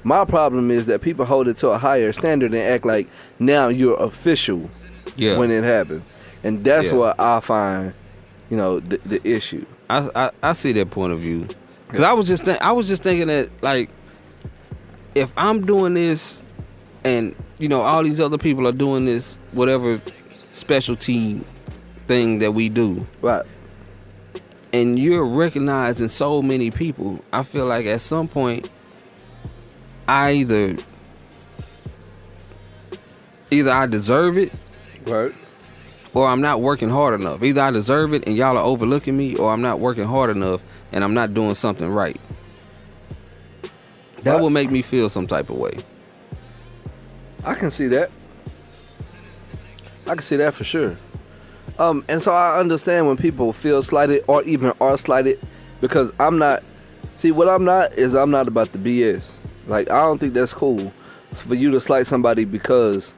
[SPEAKER 6] My problem is that people hold it to a higher standard and act like now you're official when it happens. And that's what I find, you know, the issue.
[SPEAKER 5] I see that point of view. Because I was just thinking that, like, if I'm doing this and, you know, all these other people are doing this, whatever specialty thing that we do.
[SPEAKER 6] Right.
[SPEAKER 5] And you're recognizing so many people, I feel like at some point, I either either I deserve it,
[SPEAKER 6] Right.
[SPEAKER 5] or I'm not working hard enough. Either I deserve it and y'all are overlooking me, or I'm not working hard enough and I'm not doing something right. That will make me feel some type of way.
[SPEAKER 6] I can see that. I can see that for sure. And so I understand when people feel slighted or even are slighted, because I'm not. See, what I'm not is I'm not about the BS. Like, I don't think that's cool for you to slight somebody because,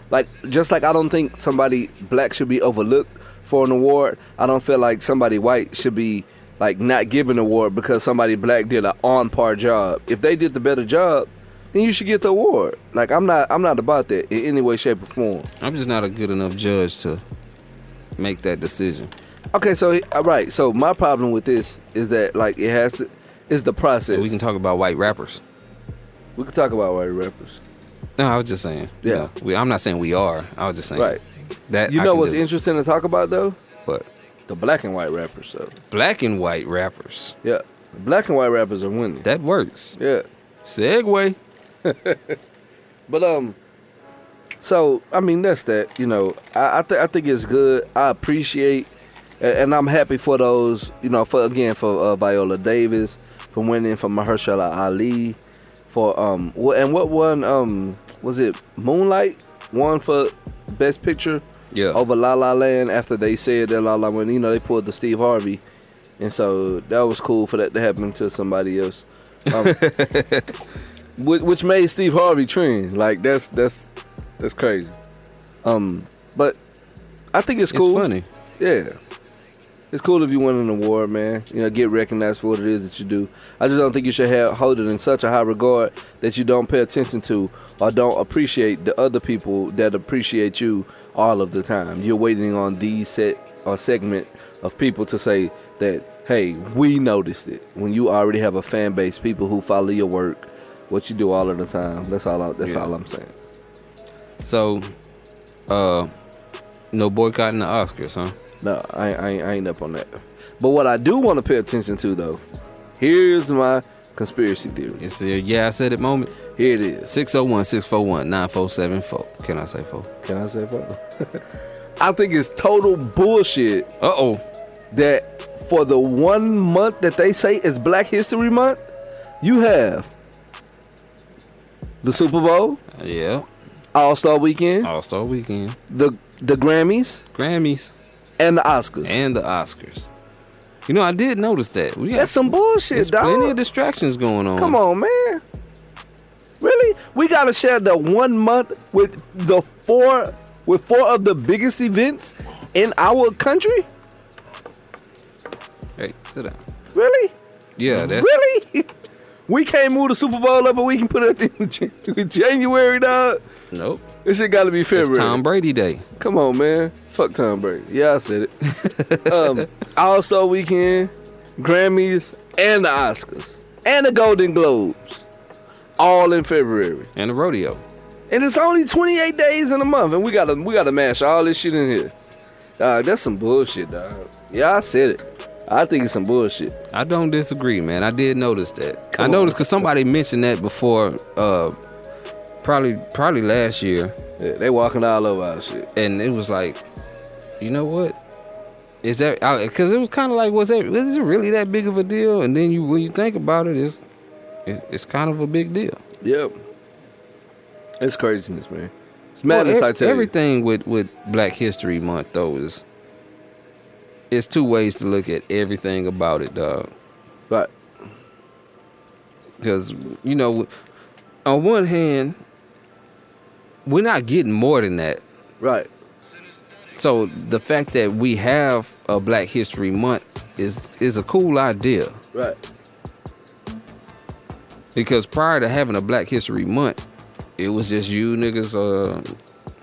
[SPEAKER 6] like, just like I don't think somebody black should be overlooked for an award, I don't feel like somebody white should be, like, not given an award because somebody black did an on-par job. If they did the better job, then you should get the award. Like, I'm not about that in any way, shape, or form.
[SPEAKER 5] I'm just not a good enough judge to make that decision.
[SPEAKER 6] Okay, so right. So my problem with this is that, like, it's the process.
[SPEAKER 5] So we can talk about white rappers.
[SPEAKER 6] We can talk about white rappers.
[SPEAKER 5] No, I was just saying.
[SPEAKER 6] Yeah.
[SPEAKER 5] I'm not saying we are. I was just saying.
[SPEAKER 6] Right.
[SPEAKER 5] That
[SPEAKER 6] You
[SPEAKER 5] I
[SPEAKER 6] know
[SPEAKER 5] can
[SPEAKER 6] what's
[SPEAKER 5] do.
[SPEAKER 6] interesting to talk about though?
[SPEAKER 5] What?
[SPEAKER 6] The black and white rappers. So
[SPEAKER 5] Black and white rappers.
[SPEAKER 6] yeah, the black and white rappers are winning.
[SPEAKER 5] That works.
[SPEAKER 6] Yeah.
[SPEAKER 5] Segue.
[SPEAKER 6] But so I mean that's that. You know, I think it's good. I appreciate, and I'm happy for those. You know, for Viola Davis, for winning, for Mahershala Ali, for what one was it? Moonlight won for Best Picture.
[SPEAKER 5] Yeah.
[SPEAKER 6] Over La La Land after they said that La La Land, you know, they pulled the Steve Harvey, and so that was cool for that to happen to somebody else. Which made Steve Harvey trend. Like that's crazy. But I think it's cool.
[SPEAKER 5] It's funny.
[SPEAKER 6] Yeah. It's cool if you win an award, man. You know, get recognized for what it is that you do. I just don't think you should hold it in such a high regard that you don't pay attention to or don't appreciate the other people that appreciate you all of the time. You're waiting on the set or segment of people to say that, hey, we noticed it. When you already have a fan base, people who follow your work, what you do all of the time. That's all I'm saying.
[SPEAKER 5] So, no boycotting the Oscars, huh?
[SPEAKER 6] No, I ain't up on that. But what I do want to pay attention to, though, here's my conspiracy theory.
[SPEAKER 5] It's a yeah, I said it moment.
[SPEAKER 6] Here it is.
[SPEAKER 5] 601-641-9474. Can I say 4?
[SPEAKER 6] Can I say 4? I think it's total bullshit
[SPEAKER 5] Uh-oh.
[SPEAKER 6] that for the 1 month that they say is Black History Month, you have the Super Bowl,
[SPEAKER 5] Yeah.
[SPEAKER 6] All-Star Weekend,
[SPEAKER 5] All-Star Weekend.
[SPEAKER 6] the Grammys,
[SPEAKER 5] Grammys.
[SPEAKER 6] and the Oscars.
[SPEAKER 5] And the Oscars. You know, I did notice that.
[SPEAKER 6] That's some bullshit,
[SPEAKER 5] There's
[SPEAKER 6] dog.
[SPEAKER 5] plenty of distractions going on.
[SPEAKER 6] Come on, man. Really? We gotta share the 1 month with four of the biggest events in our country?
[SPEAKER 5] Hey, sit down.
[SPEAKER 6] Really?
[SPEAKER 5] Yeah, that's...
[SPEAKER 6] Really? We can't move the Super Bowl up, but we can put it in January, dog.
[SPEAKER 5] Nope.
[SPEAKER 6] This shit gotta be February.
[SPEAKER 5] It's Tom Brady Day.
[SPEAKER 6] Come on, man. Fuck Tom Brady. Yeah, I said it. All-Star Weekend, Grammys, and the Oscars. And the Golden Globes. All in February.
[SPEAKER 5] And the rodeo.
[SPEAKER 6] And it's only 28 days in a month, and we gotta mash all this shit in here. Dog, that's some bullshit, dog. Yeah, I said it. I think it's some bullshit.
[SPEAKER 5] I don't disagree, man. I did notice that.
[SPEAKER 6] Come
[SPEAKER 5] I noticed
[SPEAKER 6] on.
[SPEAKER 5] because somebody mentioned that before, probably last year.
[SPEAKER 6] Yeah, they walking all over our shit.
[SPEAKER 5] And it was like, you know what? Is that... Because it was kind of like, is it really that big of a deal? And then when you think about it, it's kind of a big deal.
[SPEAKER 6] Yep. It's craziness, man. It's madness, I tell
[SPEAKER 5] everything with Black History Month, though, it's two ways to look at everything about it, dog.
[SPEAKER 6] you. Right.
[SPEAKER 5] Because, you know, on one hand, we're not getting more than that.
[SPEAKER 6] Right.
[SPEAKER 5] So the fact that we have a Black History Month is a cool idea.
[SPEAKER 6] Right.
[SPEAKER 5] Because prior to having a Black History Month, it was just you niggas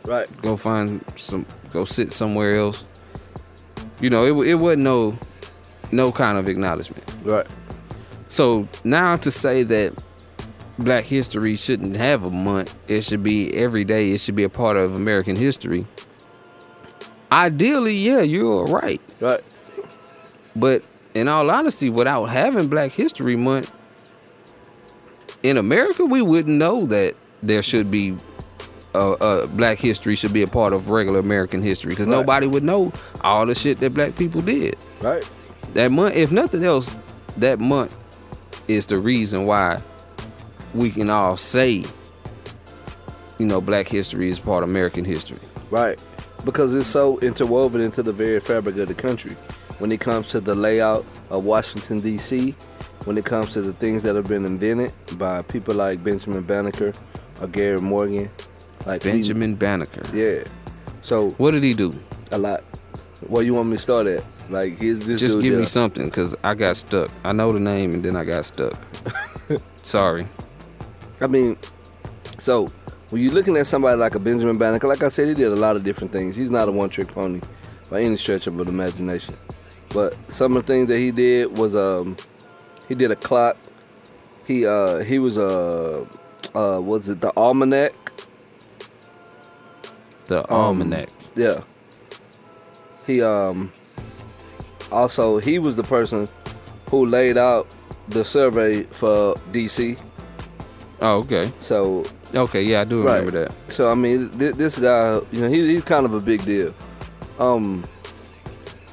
[SPEAKER 6] Right.
[SPEAKER 5] go sit somewhere else. You know, it wasn't no kind of acknowledgement.
[SPEAKER 6] Right.
[SPEAKER 5] So now to say that Black history shouldn't have a month, it should be every day, it should be a part of American history. Ideally, yeah, you're right.
[SPEAKER 6] Right.
[SPEAKER 5] But in all honesty, without having Black History Month in America, we wouldn't know that there should be Black history should be a part of regular American history because
[SPEAKER 6] Right.
[SPEAKER 5] nobody would know all the shit that black people did.
[SPEAKER 6] Right.
[SPEAKER 5] That month, if nothing else, that month is the reason why we can all say, black history is part of American history.
[SPEAKER 6] Right. Because it's so interwoven into the very fabric of the country. When it comes to the layout of Washington, D.C., when it comes to the things that have been invented by people like Benjamin Banneker or Gary Morgan. Like
[SPEAKER 5] Benjamin Banneker.
[SPEAKER 6] Yeah. So
[SPEAKER 5] what did he do?
[SPEAKER 6] A lot. What you want me to start at? Like, here's this
[SPEAKER 5] Just
[SPEAKER 6] dude
[SPEAKER 5] give me
[SPEAKER 6] there.
[SPEAKER 5] something, because I got stuck. I know the name, and then I got stuck. Sorry.
[SPEAKER 6] I mean, so when you're looking at somebody like a Benjamin Banneker, like I said, he did a lot of different things. He's not a one-trick pony by any stretch of the imagination. But some of the things that he did was he did a clock. He was was it the almanac?
[SPEAKER 5] The almanac.
[SPEAKER 6] Yeah. He also he was the person who laid out the survey for DC.
[SPEAKER 5] Oh, okay.
[SPEAKER 6] So
[SPEAKER 5] okay, yeah, I do remember that.
[SPEAKER 6] So I mean, this guy, he's kind of a big deal.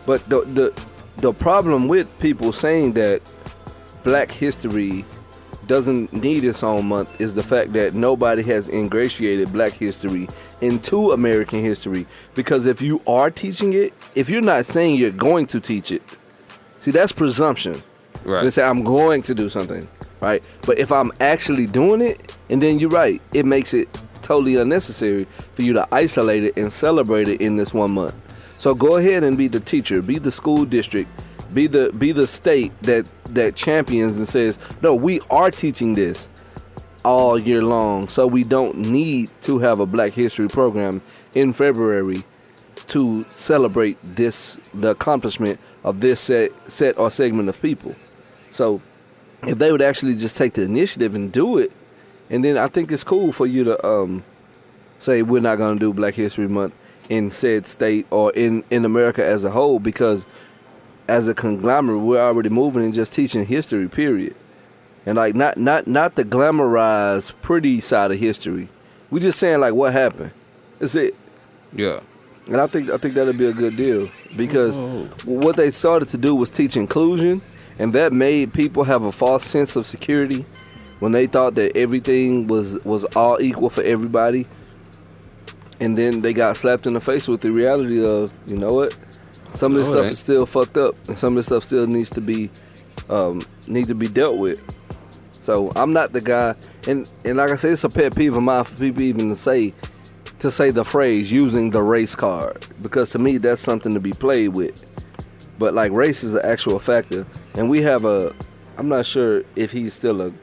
[SPEAKER 6] But the problem with people saying that Black history doesn't need its own month is the fact that nobody has ingratiated Black history into American history. Because if you are teaching it, if you're not saying you're going to teach it, see, that's presumption.
[SPEAKER 5] Right.
[SPEAKER 6] They say I'm going to do something, right? But if I'm actually doing it, and then you're right, it makes it totally unnecessary for you to isolate it and celebrate it in this 1 month. So go ahead and be the teacher, be the school district, be the state that champions and says, no, we are teaching this all year long, so we don't need to have a Black history program in February to celebrate the accomplishment of this set or segment of people. So if they would actually just take the initiative and do it, and then I think it's cool for you to say we're not going to do Black History Month in said state or in America as a whole, because as a conglomerate we're already moving and just teaching history, period. And like not the glamorized pretty side of history. We just saying like what happened. That's it.
[SPEAKER 5] Yeah.
[SPEAKER 6] And I think that'll be a good deal, because what they started to do was teach inclusion, and that made people have a false sense of security when they thought that everything was all equal for everybody. And then they got slapped in the face with the reality of, you know what? Some of this stuff is still fucked up, and some of this stuff still needs to be dealt with. So I'm not the guy, and like I said, it's a pet peeve of mine for people even to say the phrase using the race card, because to me that's something to be played with. But like, race is an actual factor, and we have I'm not sure if he's still a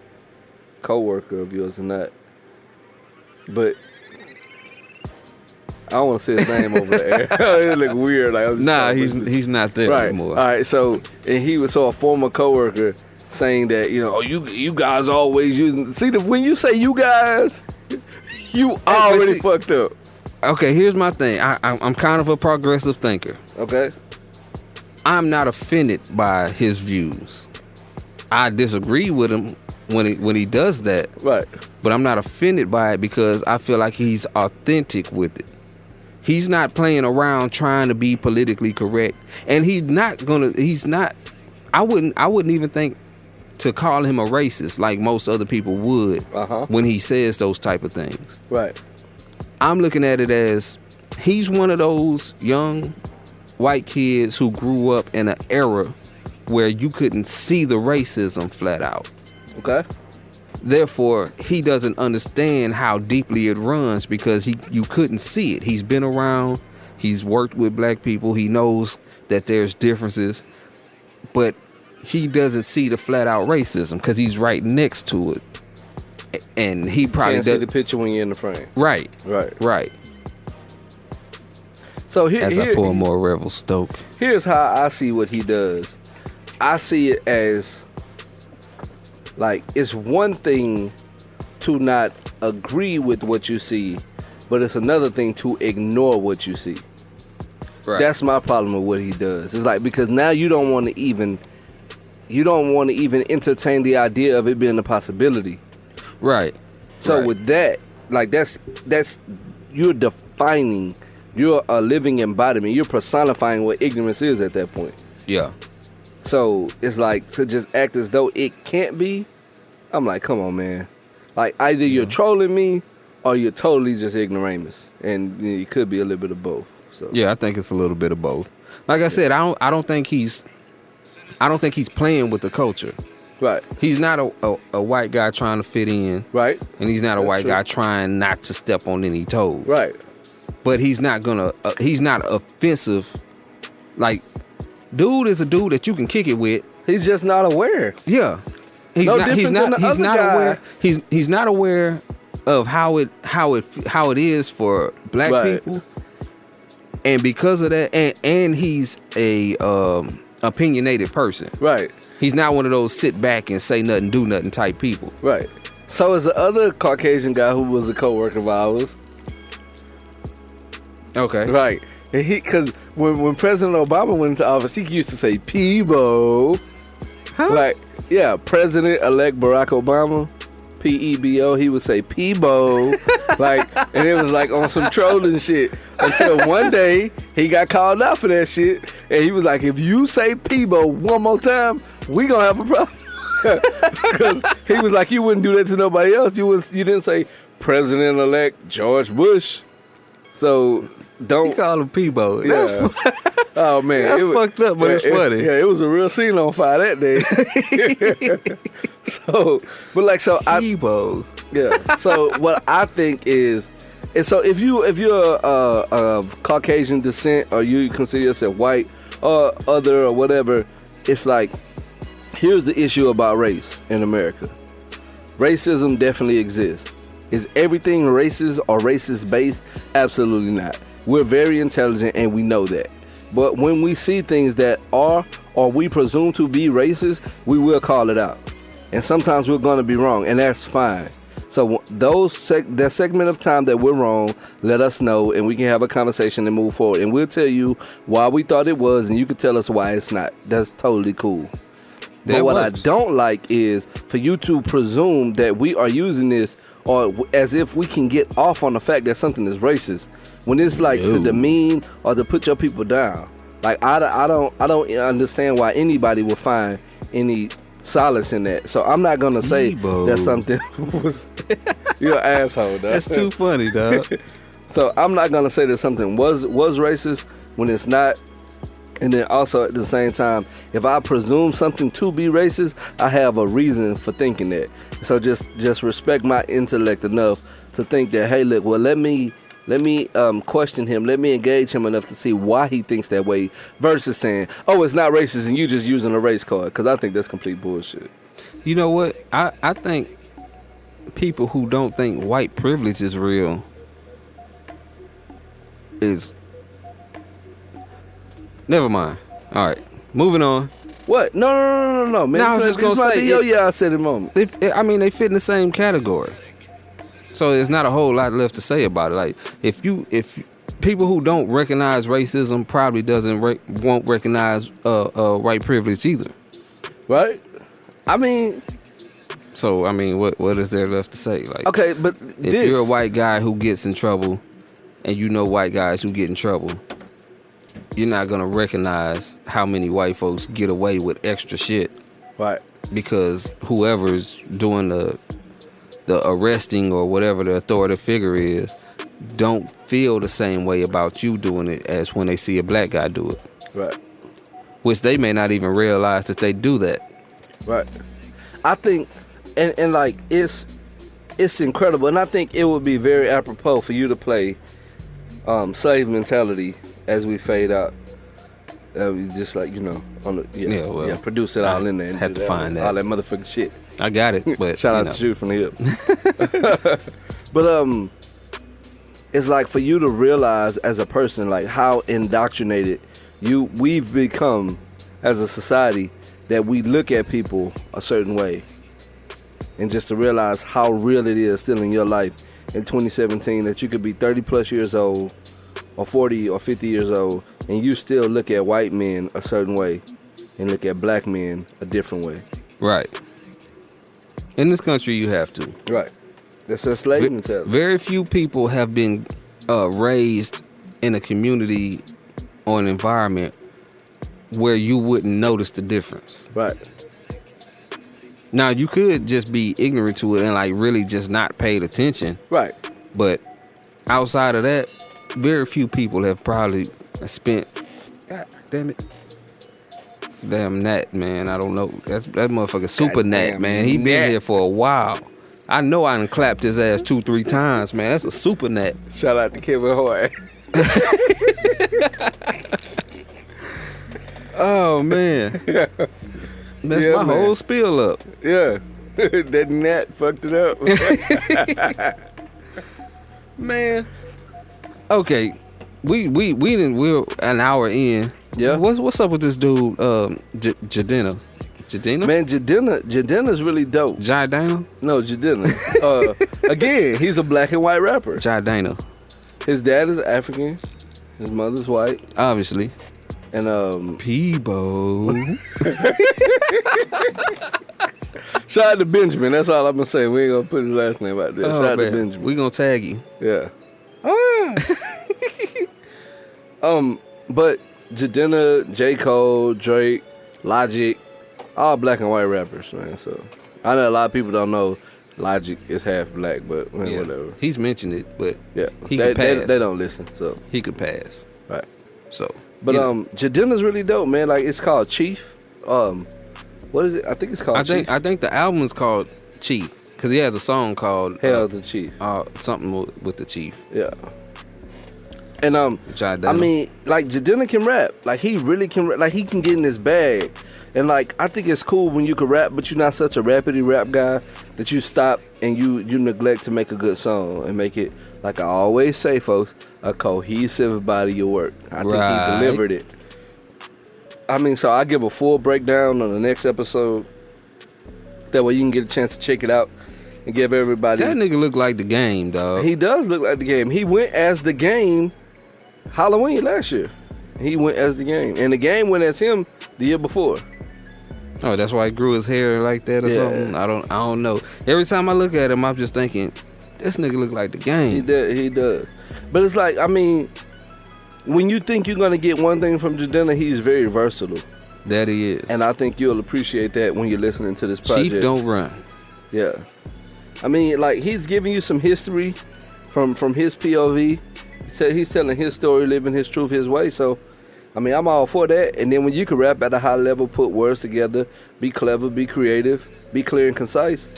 [SPEAKER 6] co-worker of yours or not, but I don't want to say his name over the air. It look weird. Like,
[SPEAKER 5] nah, he's not there anymore.
[SPEAKER 6] All right, so and he was a former coworker saying that you guys always using. See, when you say you guys, you already fucked up.
[SPEAKER 5] Okay, here's my thing. I'm kind of a progressive thinker.
[SPEAKER 6] Okay.
[SPEAKER 5] I'm not offended by his views. I disagree with him when he does that.
[SPEAKER 6] Right.
[SPEAKER 5] But I'm not offended by it because I feel like he's authentic with it. He's not playing around trying to be politically correct, and I wouldn't even think to call him a racist like most other people would when he says those type of things.
[SPEAKER 6] Right.
[SPEAKER 5] I'm looking at it as he's one of those young white kids who grew up in an era where you couldn't see the racism flat out.
[SPEAKER 6] Okay.
[SPEAKER 5] Therefore, he doesn't understand how deeply it runs because you couldn't see it. He's been around, he's worked with black people, he knows that there's differences, but he doesn't see the flat out racism because he's right next to it. And he probably
[SPEAKER 6] can't see the picture when you're in the frame.
[SPEAKER 5] Right. So I pour more Revel Stoke.
[SPEAKER 6] Here's how I see what he does. I see it as like, it's one thing to not agree with what you see, but it's another thing to ignore what you see. Right. That's my problem with what he does. It's like, because now you don't want to even entertain the idea of it being a possibility.
[SPEAKER 5] Right.
[SPEAKER 6] So with that, like that's you're defining. You're a living embodiment. You're personifying what ignorance is at that point.
[SPEAKER 5] Yeah.
[SPEAKER 6] So it's like to just act as though it can't be. I'm like, come on, man. Like either you're trolling me or you're totally just ignoramus, and it could be a little bit of both. So
[SPEAKER 5] Yeah, I think it's a little bit of both. Like I said, I don't think he's playing with the culture.
[SPEAKER 6] right,
[SPEAKER 5] He's not a white guy trying to fit in,
[SPEAKER 6] right,
[SPEAKER 5] and he's not a
[SPEAKER 6] That's
[SPEAKER 5] white
[SPEAKER 6] true.
[SPEAKER 5] guy trying not to step on any toes.
[SPEAKER 6] right.
[SPEAKER 5] But he's not offensive. Like, dude is a dude that you can kick it with.
[SPEAKER 6] He's just not aware.
[SPEAKER 5] Yeah. He's
[SPEAKER 6] No
[SPEAKER 5] not
[SPEAKER 6] different than the other guy.
[SPEAKER 5] aware. He's not aware of how it is for black
[SPEAKER 6] Right.
[SPEAKER 5] people. And because of that, and he's a opinionated person.
[SPEAKER 6] Right,
[SPEAKER 5] He's not one of those sit back and say nothing, do nothing type people.
[SPEAKER 6] right. So is the other Caucasian guy who was a coworker of ours.
[SPEAKER 5] Okay.
[SPEAKER 6] Right. And because when President Obama went into office, he used to say Peebo.
[SPEAKER 5] Huh?
[SPEAKER 6] Like, yeah, President-elect Barack Obama, P-E-B-O, he would say Peebo. Like, and it was like on some trolling shit. Until one day, he got called out for that shit. And he was like, if you say Peebo one more time, we gonna have a problem. Because he was like, you wouldn't do that to nobody else. You didn't say President-elect George Bush. So don't
[SPEAKER 5] You call him Peebo.
[SPEAKER 6] Yeah. Oh man,
[SPEAKER 5] That's fucked up, but it's funny.
[SPEAKER 6] Yeah, it was a real scene on fire that day. So
[SPEAKER 5] Peebo.
[SPEAKER 6] yeah. So what I think is, and so if you're of Caucasian descent or you consider yourself white or other or whatever, it's like here's the issue about race in America. Racism definitely exists. Is everything racist or racist based? Absolutely not. We're very intelligent and we know that. But when we see things that are or we presume to be racist, we will call it out. And sometimes we're going to be wrong, and that's fine. So that segment of time that we're wrong, let us know, and we can have a conversation and move forward. And we'll tell you why we thought it was, and you can tell us why it's not. That's totally cool. But what I don't like is for you to presume that we are using this or as if we can get off on the fact that something is racist when it's like to demean or to put your people down. Like I don't understand why anybody would find any solace in that. So I'm not gonna say that something was. You're an asshole, dog.
[SPEAKER 5] That's too funny, dog.
[SPEAKER 6] So I'm not gonna say that something was racist when it's not. And then also at the same time, if I presume something to be racist, I have a reason for thinking that. So just respect my intellect enough to think that, hey, look, well, let me question him, let me engage him enough to see why he thinks that way, versus saying, oh, it's not racist and you just using a race card, because I think that's complete bullshit.
[SPEAKER 5] You know what? I think people who don't think white privilege is real is... Never mind. All right, moving on.
[SPEAKER 6] What? No, man.
[SPEAKER 5] No, I was just gonna say,
[SPEAKER 6] I said it moment.
[SPEAKER 5] They fit in the same category. So there's not a whole lot left to say about it. Like if people who don't recognize racism probably won't recognize white privilege either.
[SPEAKER 6] Right? I mean,
[SPEAKER 5] what is there left to say? Like,
[SPEAKER 6] okay, but
[SPEAKER 5] if you're a white guy who gets in trouble, and you know white guys who get in trouble, you're not gonna recognize how many white folks get away with extra shit,
[SPEAKER 6] right?
[SPEAKER 5] Because whoever's doing the arresting or whatever the authoritative figure is, don't feel the same way about you doing it as when they see a black guy do it,
[SPEAKER 6] right?
[SPEAKER 5] Which they may not even realize that they do that,
[SPEAKER 6] right? I think, and like it's incredible, and I think it would be very apropos for you to play slave mentality as we fade out. Just like, on the produce it all in there. And
[SPEAKER 5] had to find
[SPEAKER 6] all that motherfucking shit.
[SPEAKER 5] I got it, but
[SPEAKER 6] shout out to Shoot from the Hip. But it's like for you to realize as a person like how indoctrinated we've become as a society, that we look at people a certain way, and just to realize how real it is still in your life in 2017, that you could be 30 plus years old or 40 or 50 years old and you still look at white men a certain way and look at black men a different way.
[SPEAKER 5] Right. In this country, you have to.
[SPEAKER 6] Right. It's enslaving each other.
[SPEAKER 5] Very few people have been raised in a community or an environment where you wouldn't notice the difference.
[SPEAKER 6] Right.
[SPEAKER 5] Now, you could just be ignorant to it and like really just not paid attention.
[SPEAKER 6] Right.
[SPEAKER 5] But outside of that, very few people have probably spent. God damn it. It's a damn gnat, man. I don't know. That motherfucker super gnat, man. He been here for a while. I know I done clapped his ass 2-3 times, man. That's a super gnat.
[SPEAKER 6] Shout out to Kevin Hart.
[SPEAKER 5] Oh, man. Messed
[SPEAKER 6] Yeah,
[SPEAKER 5] my
[SPEAKER 6] man.
[SPEAKER 5] whole spiel up.
[SPEAKER 6] Yeah. That gnat fucked it up.
[SPEAKER 5] Man. Okay. We're an hour in.
[SPEAKER 6] Yeah.
[SPEAKER 5] What's up with this dude, Jidenna? Jidenna?
[SPEAKER 6] Man, Jidenna's really dope.
[SPEAKER 5] Jidenna?
[SPEAKER 6] No, Jidenna. Again, he's a black and white rapper.
[SPEAKER 5] Jidenna.
[SPEAKER 6] His dad is African. His mother's white.
[SPEAKER 5] Obviously.
[SPEAKER 6] And
[SPEAKER 5] Peebo.
[SPEAKER 6] shout out to Benjamin. That's all I'm gonna say. We ain't gonna put his last name out there. Shout out to Benjamin.
[SPEAKER 5] We gonna tag you.
[SPEAKER 6] Yeah. But Jidenna, J. Cole, Drake, Logic, all black and white rappers, man. So I know a lot of people don't know Logic is half black, but man,
[SPEAKER 5] Yeah.
[SPEAKER 6] whatever.
[SPEAKER 5] He's mentioned it, but
[SPEAKER 6] Yeah,
[SPEAKER 5] he could pass.
[SPEAKER 6] they don't listen, so
[SPEAKER 5] He could pass.
[SPEAKER 6] right.
[SPEAKER 5] So,
[SPEAKER 6] But
[SPEAKER 5] you know,
[SPEAKER 6] Jidenna's really dope, man. Like it's called Cheif. What is it? I think it's called Cheif.
[SPEAKER 5] I think the album is called Cheif because he has a song called
[SPEAKER 6] Hell the Cheif.
[SPEAKER 5] something with the Chief.
[SPEAKER 6] Yeah. And
[SPEAKER 5] Jidenna.
[SPEAKER 6] I mean, like Jidenna can rap. Like he really can rap. Like he can get in his bag. And like I think it's cool when you can rap, but you're not such a rapidy rap guy that you stop and you neglect to make a good song and make it, like I always say, folks, a cohesive body of work. I think he delivered it. I mean, so I give a full breakdown on the next episode. That way you can get a chance to check it out and give everybody.
[SPEAKER 5] That nigga look like the Game, dog.
[SPEAKER 6] He does look like the Game. He went as the Game Halloween last year. He went as the Game. And the Game went as him the year before.
[SPEAKER 5] Oh, that's why he grew his hair like that or something. I don't know. Every time I look at him, I'm just thinking, this nigga look like the Game.
[SPEAKER 6] He does. But it's like, I mean, when you think you're gonna get one thing from Jidenna, he's very versatile.
[SPEAKER 5] That he is.
[SPEAKER 6] And I think you'll appreciate that when you're listening to this project.
[SPEAKER 5] Chief don't run.
[SPEAKER 6] Yeah. I mean, like, he's giving you some history from his POV. He's telling his story, living his truth his way. So, I mean, I'm all for that. And then when you can rap at a high level, put words together, be clever, be creative, be clear and concise.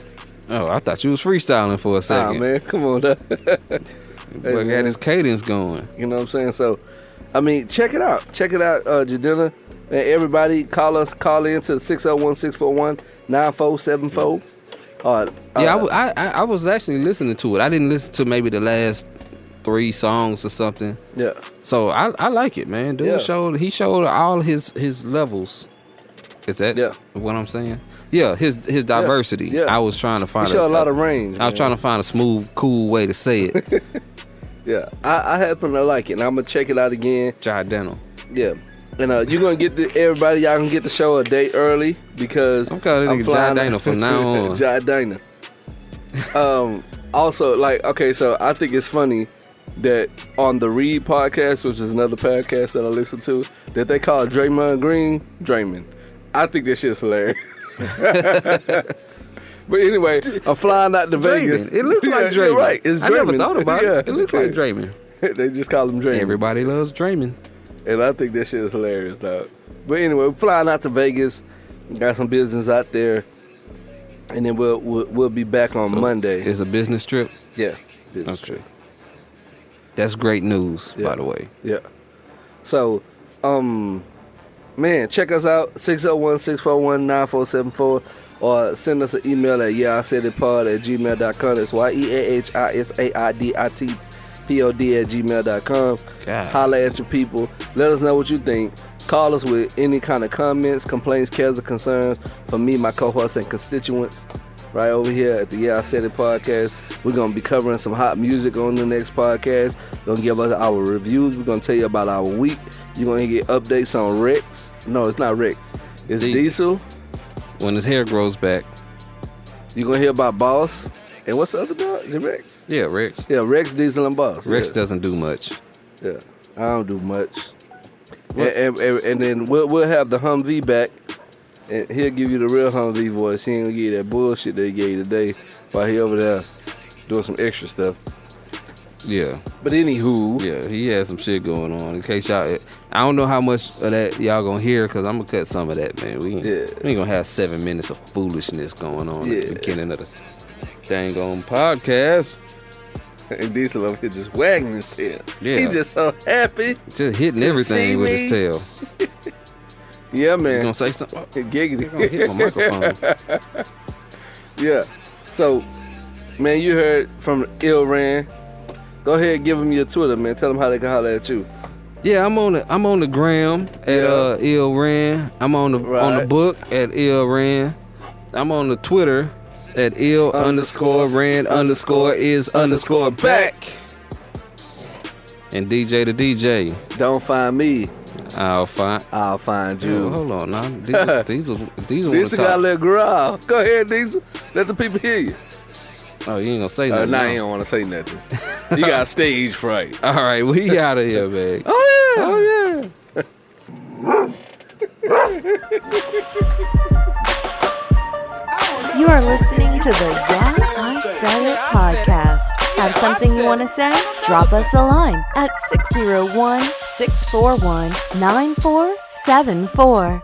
[SPEAKER 5] Oh, I thought you was freestyling for a second.
[SPEAKER 6] Nah, man, come on. Hey,
[SPEAKER 5] Boy, got his cadence going.
[SPEAKER 6] You know what I'm saying? So, I mean, check it out. Check it out, Jidenna. And everybody, call in to 601-641-9474.
[SPEAKER 5] Yeah, I was actually listening to it. I didn't listen to maybe the last 3 songs or something.
[SPEAKER 6] Yeah.
[SPEAKER 5] So I like it, man. Dude showed all his levels. Is that what I'm saying? Yeah, his diversity.
[SPEAKER 6] Yeah.
[SPEAKER 5] I was trying to find
[SPEAKER 6] He showed a lot of range.
[SPEAKER 5] I was trying to find a smooth, cool way to say it.
[SPEAKER 6] Yeah, I happen to like it, and I'm gonna check it out again.
[SPEAKER 5] Jidenna.
[SPEAKER 6] Yeah. And you're gonna get everybody. Y'all can get the show a day early because
[SPEAKER 5] I'm calling it Jidenna from now on.
[SPEAKER 6] Jidenna. Also, like, okay, so I think it's funny that on the Read podcast, which is another podcast that I listen to, that they call Draymond Green Draymond. I think this shit's hilarious. But anyway, I'm flying out to Vegas.
[SPEAKER 5] It looks like Draymond.
[SPEAKER 6] You're right. It's Draymond.
[SPEAKER 5] I never thought about it. It looks like Draymond.
[SPEAKER 6] They just call him Draymond.
[SPEAKER 5] Everybody loves Draymond.
[SPEAKER 6] And I think that shit is hilarious, dog. But anyway, we're flying out to Vegas. Got some business out there. And then we'll be back on Monday.
[SPEAKER 5] It's a business trip?
[SPEAKER 6] Yeah. Business trip.
[SPEAKER 5] That's great news, by the way.
[SPEAKER 6] Yeah. So, man, check us out, 601-641-9474. Or send us an email at yeahisaiditpod@gmail.com. That's yeahisaiditpod@gmail.com. Holla at your people. Let us know what you think. Call us with any kind of comments, complaints, cares, or concerns from me, my co-hosts, and constituents. Right over here at the Yeah I Said It podcast. We're going to be covering some hot music on the next podcast. We're going to give us our reviews. We're going to tell you about our week. You're going to get updates on Rex. No, it's not Rex. It's Diesel.
[SPEAKER 5] When his hair grows back.
[SPEAKER 6] You're going to hear about Boss And what's the other dog? Is it Rex?
[SPEAKER 5] Yeah, Rex.
[SPEAKER 6] Yeah, Rex, Diesel, and Boss.
[SPEAKER 5] Rex
[SPEAKER 6] yeah.
[SPEAKER 5] doesn't do much.
[SPEAKER 6] Yeah, I don't do much. And then we'll have the Humvee back, and he'll give you the real Humvee voice. He ain't gonna give you that bullshit that he gave you today while he over there doing some extra stuff.
[SPEAKER 5] Yeah.
[SPEAKER 6] But anywho,
[SPEAKER 5] Yeah, he has some shit going on. In case y'all, I don't know how much of that y'all gonna hear, because I'm gonna cut some of that, man. We ain't gonna have 7 minutes of foolishness going on at the beginning of the dang on podcast.
[SPEAKER 6] And Diesel over here just wagging his tail.
[SPEAKER 5] Yeah.
[SPEAKER 6] He just so happy.
[SPEAKER 5] Just hitting
[SPEAKER 6] To
[SPEAKER 5] everything
[SPEAKER 6] see
[SPEAKER 5] with
[SPEAKER 6] me.
[SPEAKER 5] his tail.
[SPEAKER 6] Yeah,
[SPEAKER 5] You
[SPEAKER 6] man.
[SPEAKER 5] gonna say something?
[SPEAKER 6] Giggity.
[SPEAKER 5] You gonna hit my microphone.
[SPEAKER 6] Yeah. So, man, you heard from Ill Ran. Go ahead and give him your Twitter, man. Tell them how they can holler at you.
[SPEAKER 5] Yeah, I'm on the gram at Ill Ran. I'm on the
[SPEAKER 6] Right.
[SPEAKER 5] book at Ill Ran. I'm on the Twitter at ill_ran_is_back. And DJ the DJ.
[SPEAKER 6] Don't find me.
[SPEAKER 5] I'll find
[SPEAKER 6] you.
[SPEAKER 5] Oh, hold on now. Diesel
[SPEAKER 6] Diesel
[SPEAKER 5] wanna
[SPEAKER 6] got a
[SPEAKER 5] talk.
[SPEAKER 6] little growl. Go ahead, Diesel. Let the people hear you.
[SPEAKER 5] Oh, you ain't gonna say nothing.
[SPEAKER 6] Nah,
[SPEAKER 5] no.
[SPEAKER 6] you don't want to say nothing. You got stage fright.
[SPEAKER 5] All right, we out of here, man.
[SPEAKER 6] Oh, yeah.
[SPEAKER 5] Oh, yeah.
[SPEAKER 1] You are listening to the Yeah, I Said It podcast. Have something you want to say? Drop us a line at 601-641-9474.